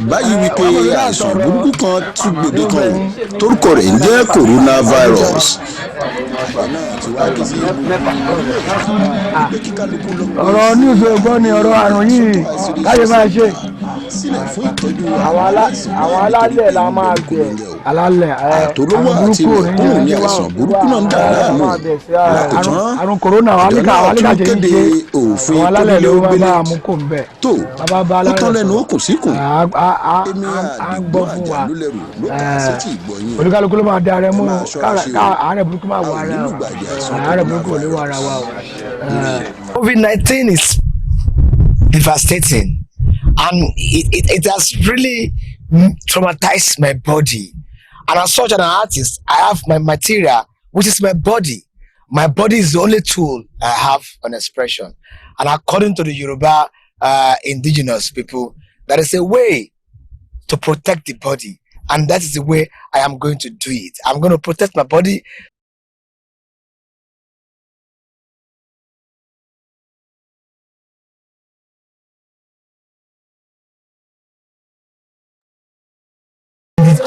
báyìí wípé àìsàn burúkú kan tún gbòde kan torúkọ rẹ̀ ń jẹ́ coronavirus. ọ̀rọ̀ news ọgbọ́n ni ọ̀rọ̀ àrùn yìí káyé máa ṣe. àwọn alálẹ̀ la máa bẹ̀. alálẹ̀ àtòlówó àti ìrẹ̀kùn ní àìsàn burúkú náà ń dà láàmú. àrùn corona ìjọba tún kéde òfin kónílé-ó-gbélé tó ó tán lẹ́nu ó kùn síkùn. èmi àdìgbò àjàlúlẹ̀rù ló kà á sétí ìgbọ̀nyìn. oníkálukú ló máa da ara mú àárẹ̀ burúkú máa wọ ara àárẹ̀ burúkú ò lè wọ ara wa o. COVID-19 is devastating and it has really traumatized my body. And as such an artist, I have my material, which is my body. My body is the only tool I have on expression. And according to the Yoruba indigenous people, that is a way to protect the body. And that is the way I am going to do it. I'm going to protect my body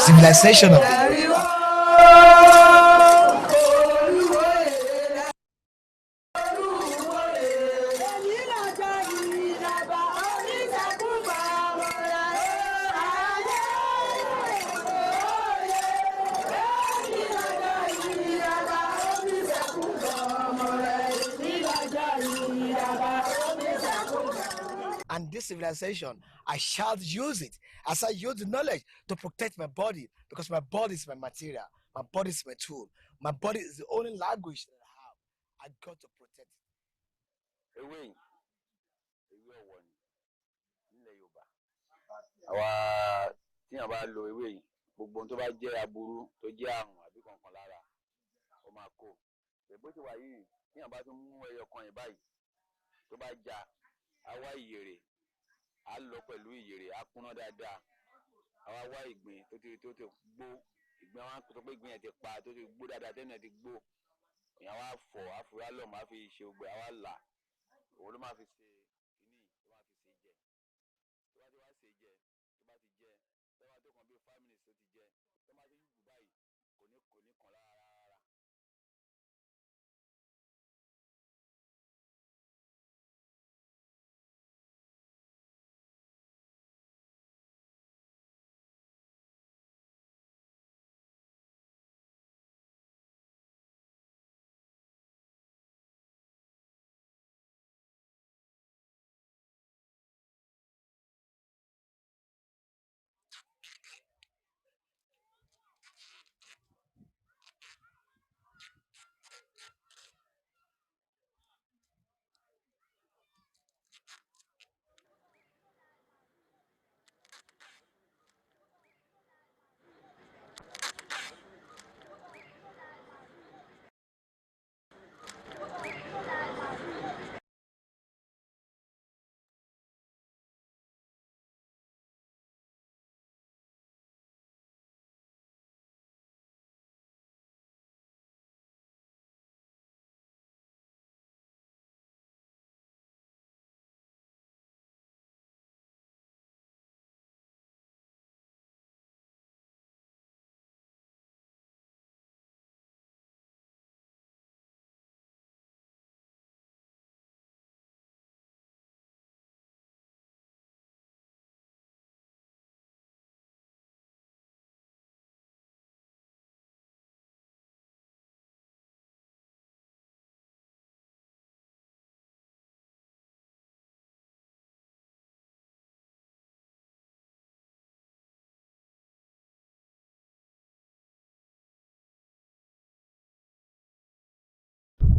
civilization of the Yoruba. And this civilization, I shall use it as I use the knowledge to protect my body, because my body is my material, my body is my tool, my body is the only language that I have. I got to protect it. Àwa tíyàn bá lo ewé yìí, gbogbo ohun tó bá jẹ́ aburú tó jẹ́ àrùn àbí kankan lára ó máa kó. Bó ṣe wà yìí, tíyàn bá tún mú ẹyọ kan yìí báyìí tó bá já, á wá ìyèrè, á lọ pẹ̀lú ìyèrè, á kúnná dáadáa, á wá ìgbín tó ti gbó, ìgbín àwọn tó pé ìgbín yẹn ti pa tó ti gbó dáadáa tẹ́nu ẹ̀ ti gbó, èèyàn wá fọ̀, á fi lọ̀ máa fi ṣe ògbẹ́, á wá là, òun ló máa fi ṣe kíní, ló máa fi ṣe jẹ. Tó bá ti wá ṣe jẹ, tó bá ti jẹ, tó bá tó kàn bí 5 minutes tó ti jẹ, tó bá ti yúgù báyìí, kò ní kàn lára rárá.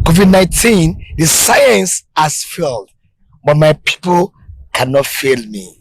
COVID-19, the science has failed, but my people cannot fail me.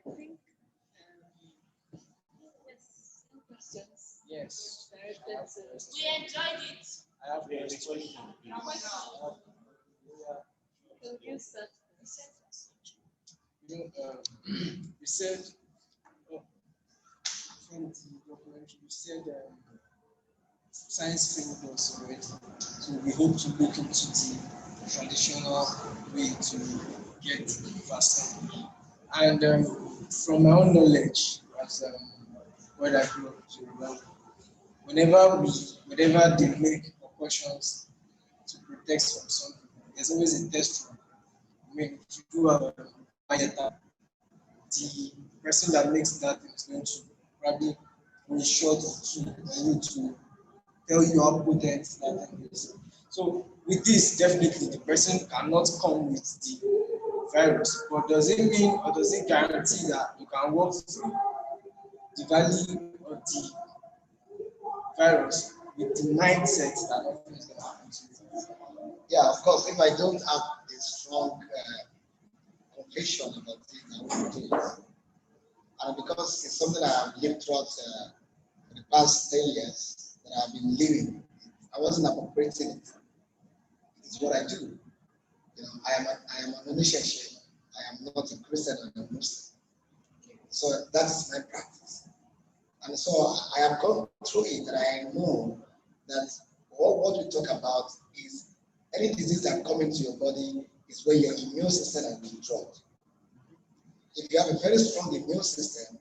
I think yes, some questions. Yes. We enjoyed it. I have questions. You said. You said, from the documentary, you said science failed us already. So we hope to look into the traditional way to get vaccine. And from my own knowledge, as where I grew up to remember, whenever they make precautions to protect from something, there's always a test run. I mean, if you do have a the person that makes that thing is going to probably in short to you to tell you how potent that thing is. So with this, definitely the person cannot come with the virus, but does it mean or does it guarantee that you can walk through the valley of the virus with the mindset that nothing is going to happen to you? Yeah, of course, if I don't have a strong conviction about it, I won't do it. And because it's something I have lived throughout for the past 10 years that I've been living, I wasn't appropriating it. It's what I do. You know, I am an initiation. I am not a Christian, I'm a Muslim. So that is my practice. And so I have gone through it, and I know that what we talk about is any disease that comes into your body is where your immune system has been dropped. If you have a very strong immune system,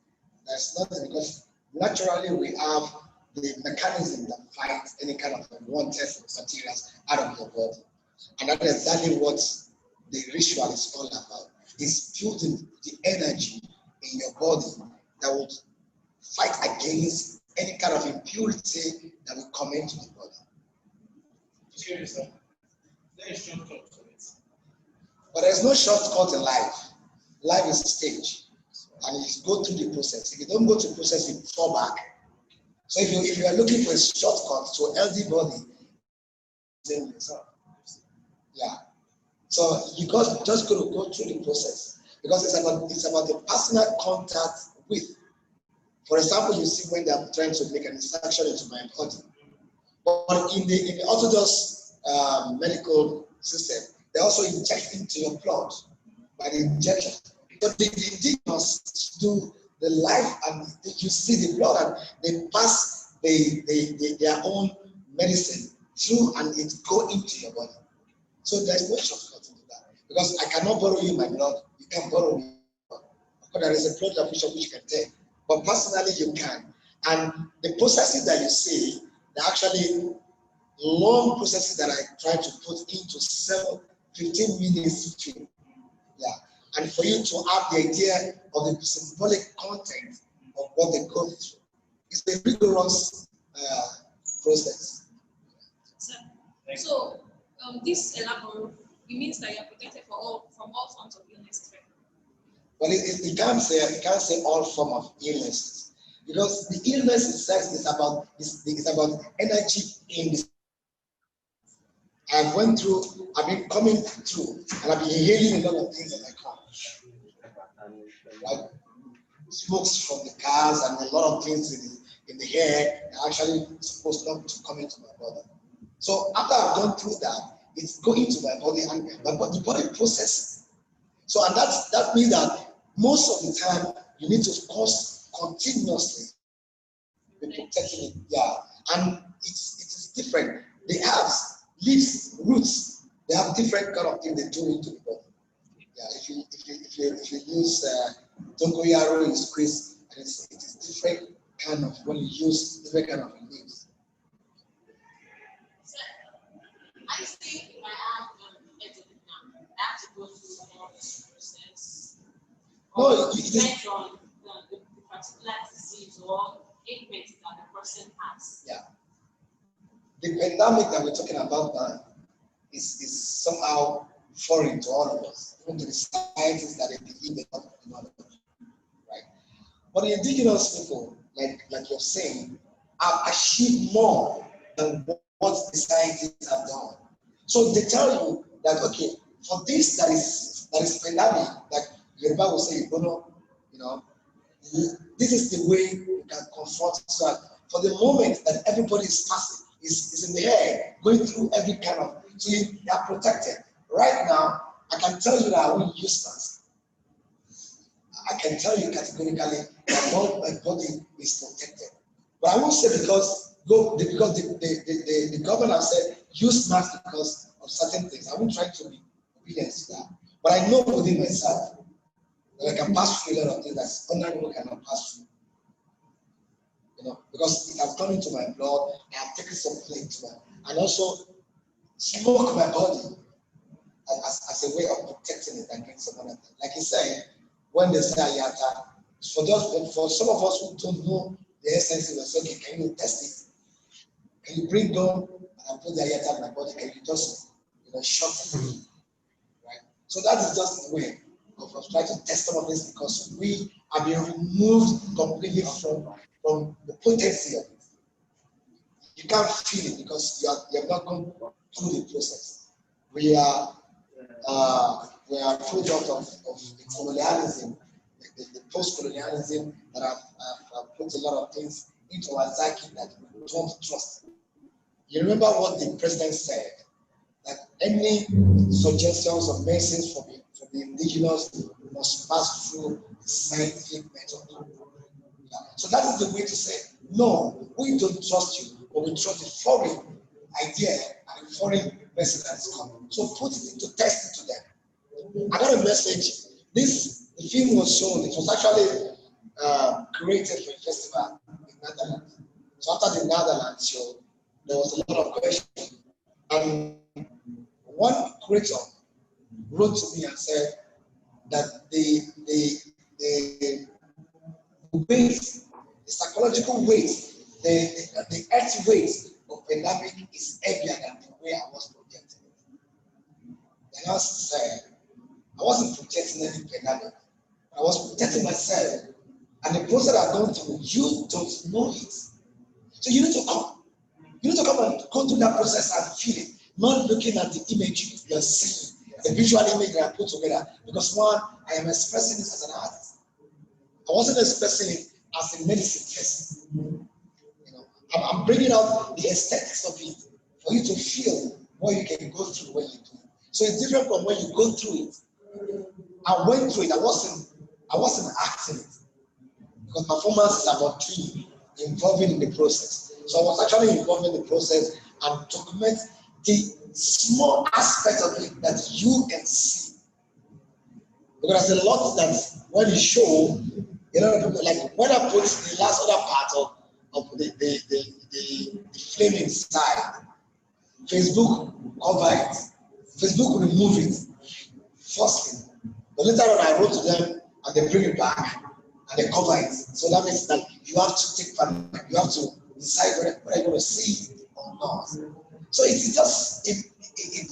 that's not because naturally we have the mechanism that fights any kind of unwanted materials out of your body. And that is exactly what the ritual is all about. It's building the energy in your body that would fight against any kind of impurity that will come into the body. Okay, sir. There is shortcut to it. But there's no shortcut in life. Life is a stage, and you go through the process. If you don't go through the process, you fall back. So if you are looking for a shortcut to a healthy body, then yeah. So you just got to go through the process because it's about the personal contact with. For example, you see when they are trying to make an injection into my body, but in the orthodox medical system, they also inject into your blood by the injection. But the indigenous do the life, and you see the blood, and they pass their own medicine through, and it go into your body. So there's no shortcut into that because I cannot borrow you my blood. You can't borrow me. Because there is a blood transfusion which you can take, but personally you can. And the processes that you see, they're actually long processes that I try to put into 15 minutes film. Yeah. And for you to have the idea of the symbolic content of what they go through. It's a rigorous process. So this elaborate, it means that you're protected from all forms of illnesses, right? Well, you can't say all form of illnesses because the illness itself is about energy in the. I've been coming through, and I've been healing a lot of things that I can't. Like smokes from the cars and a lot of things in the hair are actually supposed not to come into my body. So after I've gone through that, it's going into my body, and the body processes. So and that means that most of the time you need to continuously be protecting it. Yeah, and it is different. The herbs, leaves, roots, they have different kind of things they do into the body. Yeah, if you use dongoyaro in squeeze, it is different kind of when you use different kind of leaves. So, I think if I have edited now, I have to go through all this process. No, it depends on the particular disease or ailment that the person has. Yeah. The pandemic that we're talking about now is somehow foreign to all of us, even to the scientists that they believe they have knowledge, right? But the indigenous people, like you're saying, have achieved more than what the scientists have done. So they tell you that okay, for this that is pandemic, like Yoruba will say, You know, this is the way you can confront that. For the moment that everybody is passing, is in the air, going through every kind of, so you are protected. Right now, I can tell you that I won't use mask. I can tell you categorically that my body is protected. But I won't say because the governor said use mask because of certain things. I won't try to be obedient to that. But I know within myself that I can pass through a lot of things that ordinary people cannot pass through. You know, because it has gone into my blood, I have taken some plague to it, and also smoke my body as a way of protecting it against some other thing. Like he said, when they say ayata, for some of us who don't know the essence of the say, can you test it? Can you bring down and put the ayata in my body? Can you just shock me? Right? So that is just the way of trying to test some of this, because we are being removed completely from the potency of it. You can't feel it because you have not gone through the process. We are product of the colonialism, the post-colonialism that have put a lot of things into our psyche that we don't trust. You remember what the president said, that any suggestions or medicines for the indigenous must pass through the scientific method. So that is the way to say, no, we don't trust you, but we trust the foreign idea and the foreign message that is coming. So put it into test it to them. Another message, the film was shown, it was actually created for a festival in Netherlands. So after the Netherlands show, there was a lot of questions. And one creator wrote to me and said that the weight, the psychological weight, the earth weight of pandemic is heavier than the way I was projecting it. And I said, I wasn't projecting any pandemic. I was protecting myself. And the process I've gone through, you don't know it. So you need to come. You need to come and go through that process and feel it, not looking at the image you're seeing, the visual image that I put together. Because one, I am expressing this as an artist. I wasn't expressing it as a medicine person. I'm bringing out the aesthetics of it for you to feel what you can go through when you do it. So it's different from when you go through it. I went through it. I wasn't acting it, because performance is about being involving in the process. So I was actually involved in the process and document the small aspect of it that you can see. Because there's a lot that when you show, people, like when I put the last other part of the flaming side, Facebook cover it. Facebook remove it firstly. But later on I wrote to them and they bring it back and they cover it. So that means that you have to take part, you have to decide whether you're going to see it or not. So it's just a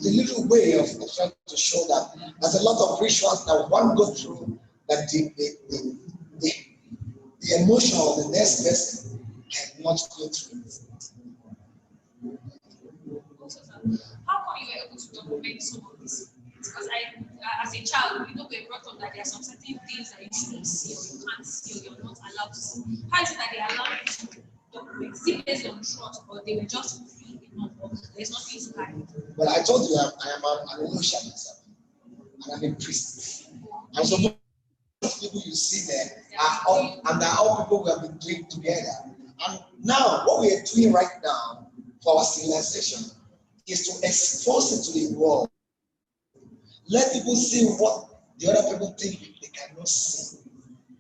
little way of trying to show that there's a lot of rituals that one goes through, that the emotion of the next person cannot go through it. How come you were able to document some of this? Because as a child, we're brought up that there are some certain things that you shouldn't see or you can't see or you're not allowed to see. How is it that they allow you to document? Is it based on trust, or they were just free enough, or there's nothing to hide? Well, I told you I am an emotion myself, and I'm a priest. And so most people you see there are all, and they're all people we have been doing together. And now, what we are doing right now for our civilization is to expose it to the world. Let people see what the other people think they cannot see.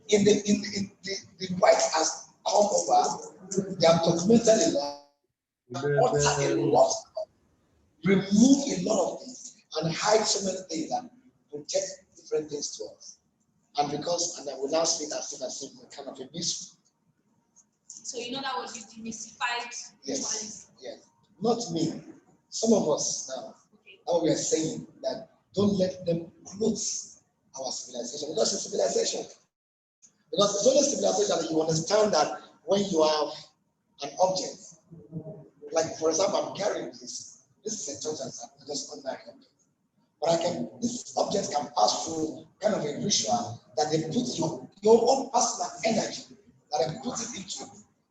The whites has come over, they have documented a lot, altered a lot, remove a lot of things, and hide so many things and project different things to us. And I will now speak as if kind of a mystery. So that was you demystified. Yes, yes. Not me. Some of us now, now we are saying that don't let them close our civilization, because it's civilization. Because it's only civilization that you understand that when you have an object, like for example, I'm carrying this. This is a torch, just ordinary object. But this object can pass through kind of a ritual that they put your own personal energy that they put it into.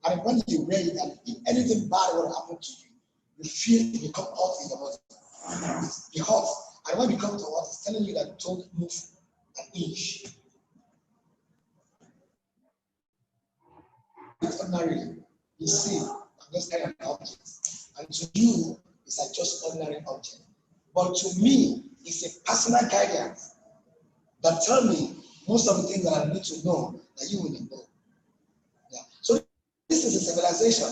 And when you wear it, and if anything bad will happen to you, you feel it become hot in your body. Be hot. And when you come to hot, it's telling you that don't move an inch. Ordinarily, you see, I'm just kind of objects. And to you, it's like just ordinary object. But to me, it's a personal guidance that tell me most of the things that I need to know that you will know. Yeah. So this is a civilization,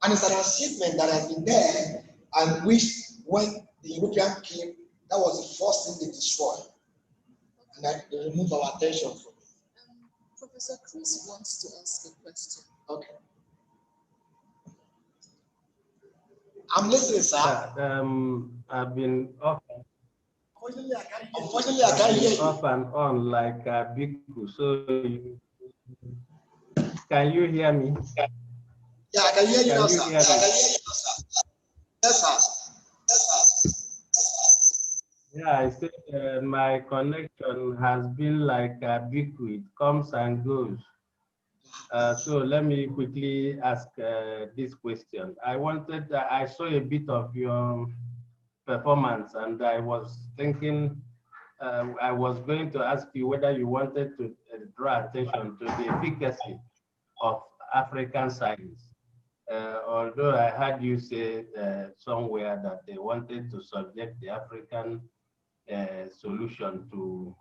and it's an achievement that has been there, and which when the European came, that was the first thing they destroyed, and that they remove our attention from it. Professor Chris wants to ask a question. Okay. I'm listening, sir. I've been off. Unfortunately, I can't hear you. Off and on like a Biku. So, can you hear me? Yeah, I can hear you now, sir. Yeah, I can hear you now, sir. Yes, sir. Yes, sir. Yeah, I said my connection has been like a Biku. It comes and goes. So let me quickly ask this question. I saw a bit of your performance, and I was thinking, I was going to ask you whether you wanted to draw attention to the efficacy of African science. Although I heard you say somewhere that they wanted to subject the African solution to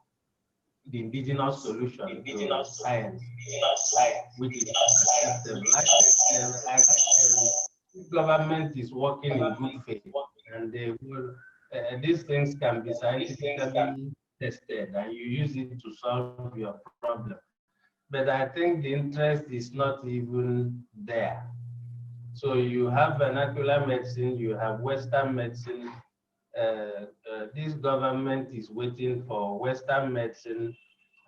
the indigenous solution to science, which is acceptable. The government is working in good faith, and they will, these things can be scientifically tested, and you use it to solve your problem. But I think the interest is not even there. So you have vernacular medicine, you have Western medicine. This government is waiting for Western medicine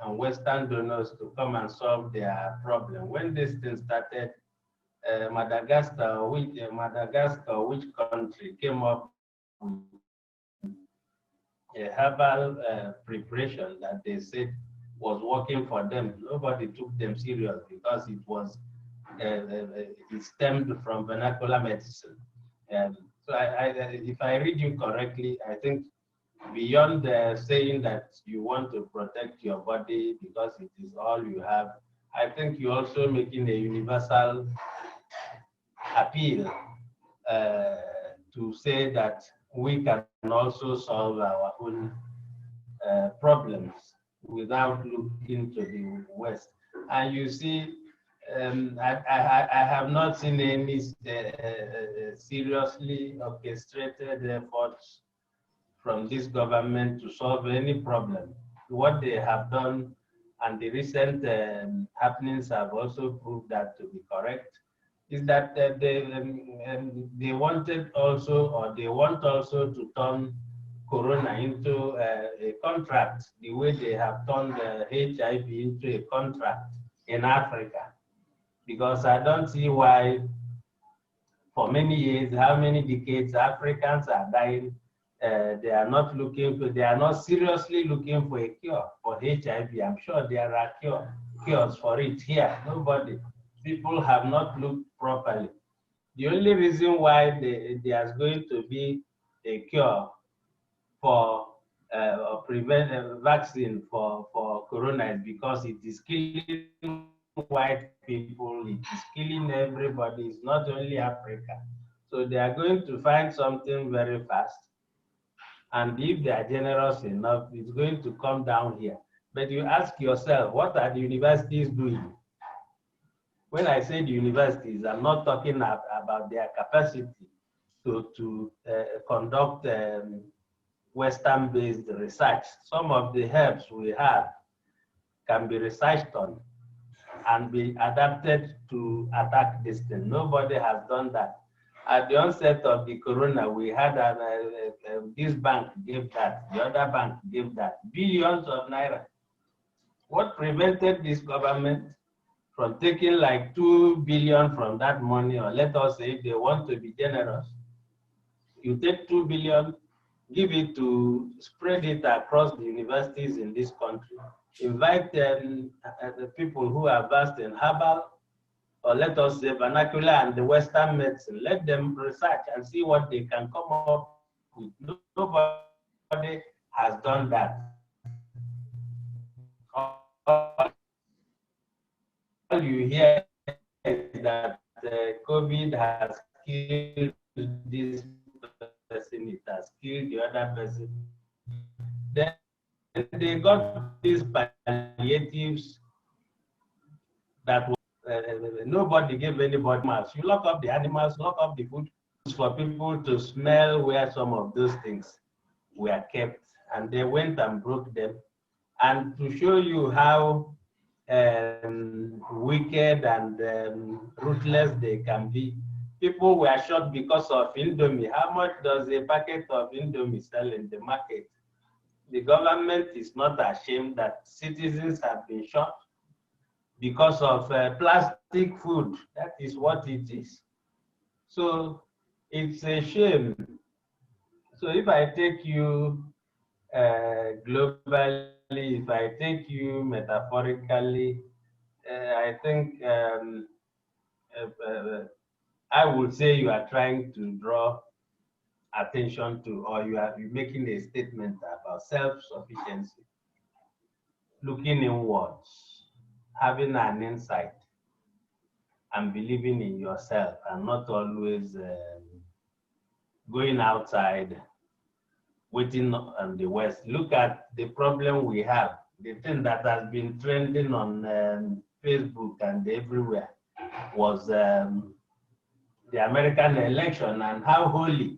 and Western donors to come and solve their problem. When this thing started, Madagascar, which country came up with a herbal preparation that they said was working for them. Nobody took them serious because it was it stemmed from vernacular medicine. So if I read you correctly, I think beyond saying that you want to protect your body because it is all you have, I think you're also making a universal appeal to say that we can also solve our own problems without looking to the West. And you see, I have not seen any seriously orchestrated efforts from this government to solve any problem. What they have done, and the recent happenings have also proved that to be correct, is that they wanted also, or they want also to turn Corona into a contract, the way they have turned HIV into a contract in Africa. Because I don't see why, for many years, how many decades Africans are dying. They are not seriously looking for a cure for HIV. I'm sure there are cures for it here. Nobody, people have not looked properly. The only reason why there's going to be a cure for or prevent a vaccine for Corona is because it is killing white people, it is killing everybody. It's not only Africa. So they are going to find something very fast. And if they are generous enough, it's going to come down here. But you ask yourself, what are the universities doing? When I say the universities, I'm not talking about their capacity to conduct Western-based research. Some of the herbs we have can be researched on and be adapted to attack this thing. Nobody has done that. At the onset of the Corona, we had this bank gave that, the other bank gave that, billions of naira. What prevented this government from taking like 2 billion from that money, or let us say if they want to be generous, you take 2 billion, give it to spread it across the universities in this country. Invite the people who are versed in herbal, or let us say vernacular and the Western medicine. Let them research and see what they can come up with. Nobody has done that. All you hear is that COVID has killed this person, it has killed the other person. Then they got these palliatives that nobody gave anybody much. You lock up the animals, lock up the food for people to smell where some of those things were kept, and they went and broke them. And to show you how wicked and ruthless they can be, people were shot because of Indomie. How much does a packet of Indomie sell in the market? The government is not ashamed that citizens have been shot because of plastic food. That is what it is. So it's a shame. So if I take you globally, if I take you metaphorically, I think I would say you are trying to draw attention to, or you are making a statement about self-sufficiency, looking inwards, having an insight, and believing in yourself, and not always going outside, waiting on the West. Look at the problem we have. The thing that has been trending on Facebook and everywhere was the American election, and how holy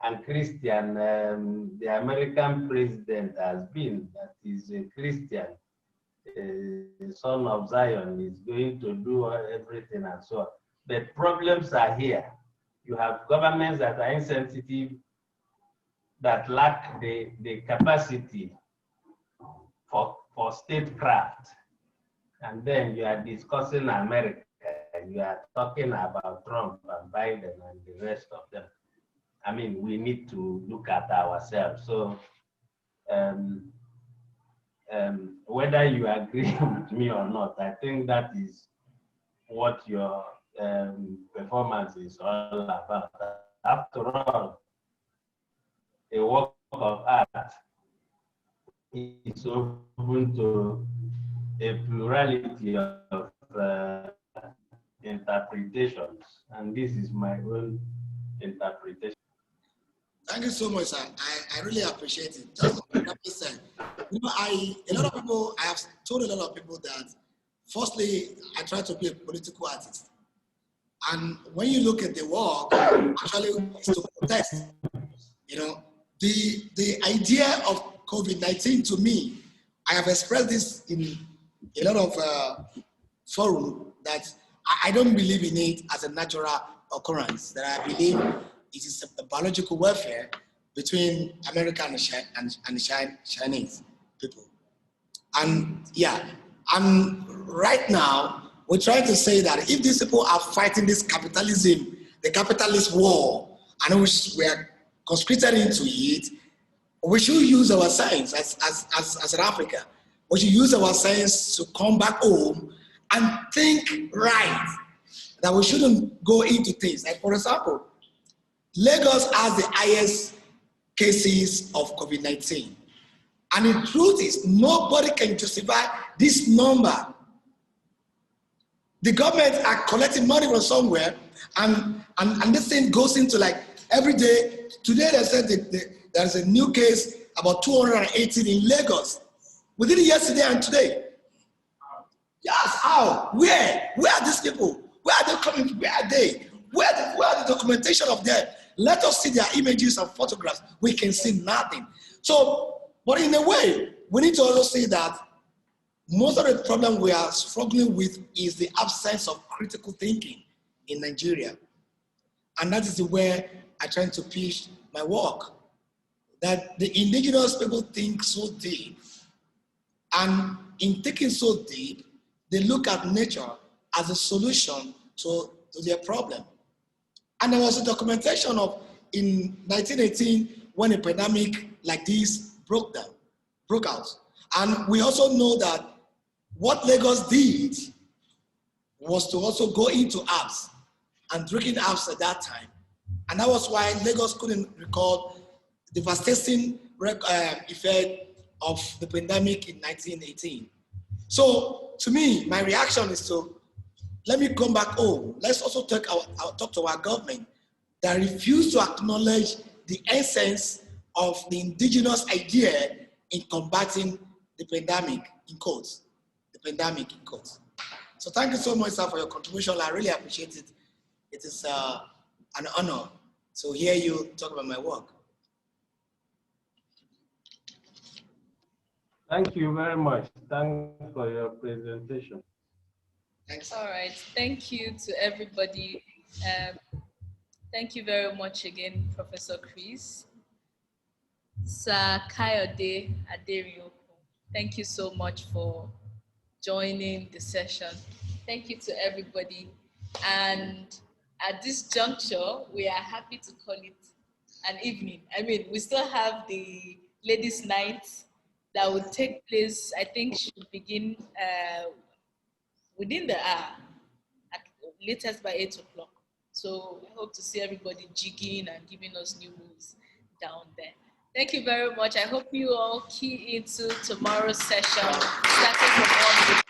and Christian the American president has been. That is a Christian, son of Zion, is going to do everything and so on. But problems are here. You have governments that are insensitive, that lack the capacity for statecraft. And then you are discussing America. You are talking about Trump and Biden and the rest of them. I mean, we need to look at ourselves. So whether you agree with me or not, I think that is what your performance is all about. After all, a work of art is open to a plurality of interpretations, and this is my own interpretation. Thank you so much, sir. I really appreciate it. Just like I said, you know, I have told a lot of people that, firstly, I try to be a political artist. And when you look at the work, actually, it's to protest. You know, the idea of COVID-19 to me, I have expressed this in a lot of forums, that I don't believe in it as a natural occurrence, that I believe it is a biological warfare between America and Chinese people. And yeah, and right now, we're trying to say that if these people are fighting this capitalism, the capitalist war, and which we are conscripted into it, we should use our science as an Africa. We should use our science to come back home and think right, that we shouldn't go into things. Like, for example, Lagos has the highest cases of COVID-19. And the truth is, nobody can justify this number. The government are collecting money from somewhere, and this thing goes into, like, every day. Today they said there's a new case, about 218 in Lagos, within yesterday and today. Yes, how? Where? Where are these people? Where are they coming from? Where are they? Where are the documentation of them? Let us see their images and photographs. We can see nothing. So, but in a way, we need to also see that most of the problem we are struggling with is the absence of critical thinking in Nigeria. And that is where I try to pitch my work, that the indigenous people think so deep. And in thinking so deep, they look at nature as a solution to their problem. And there was a documentation of, in 1918, when a pandemic like this broke out. And we also know that what Lagos did was to also go into apps and drinking apps at that time. And that was why Lagos couldn't record the devastating effect of the pandemic in 1918. So to me, my reaction is to, let me come back home. Let's also talk to our government that refused to acknowledge the essence of the indigenous idea in combating the pandemic, in quotes. The pandemic, in quotes. So thank you so much, sir, for your contribution. I really appreciate it. It is an honor to hear you talk about my work. Thank you very much. Thanks for your presentation. Thanks. All right. Thank you to everybody. Thank you very much again, Professor Chris. Sir Kyrdz Aderioko, thank you so much for joining the session. Thank you to everybody. And at this juncture, we are happy to call it an evening. I mean, we still have the ladies' night that will take place, I think should begin within the hour, at latest by 8 o'clock. So I hope to see everybody jigging and giving us new moves down there. Thank you very much. I hope you all key into tomorrow's session, starting from 1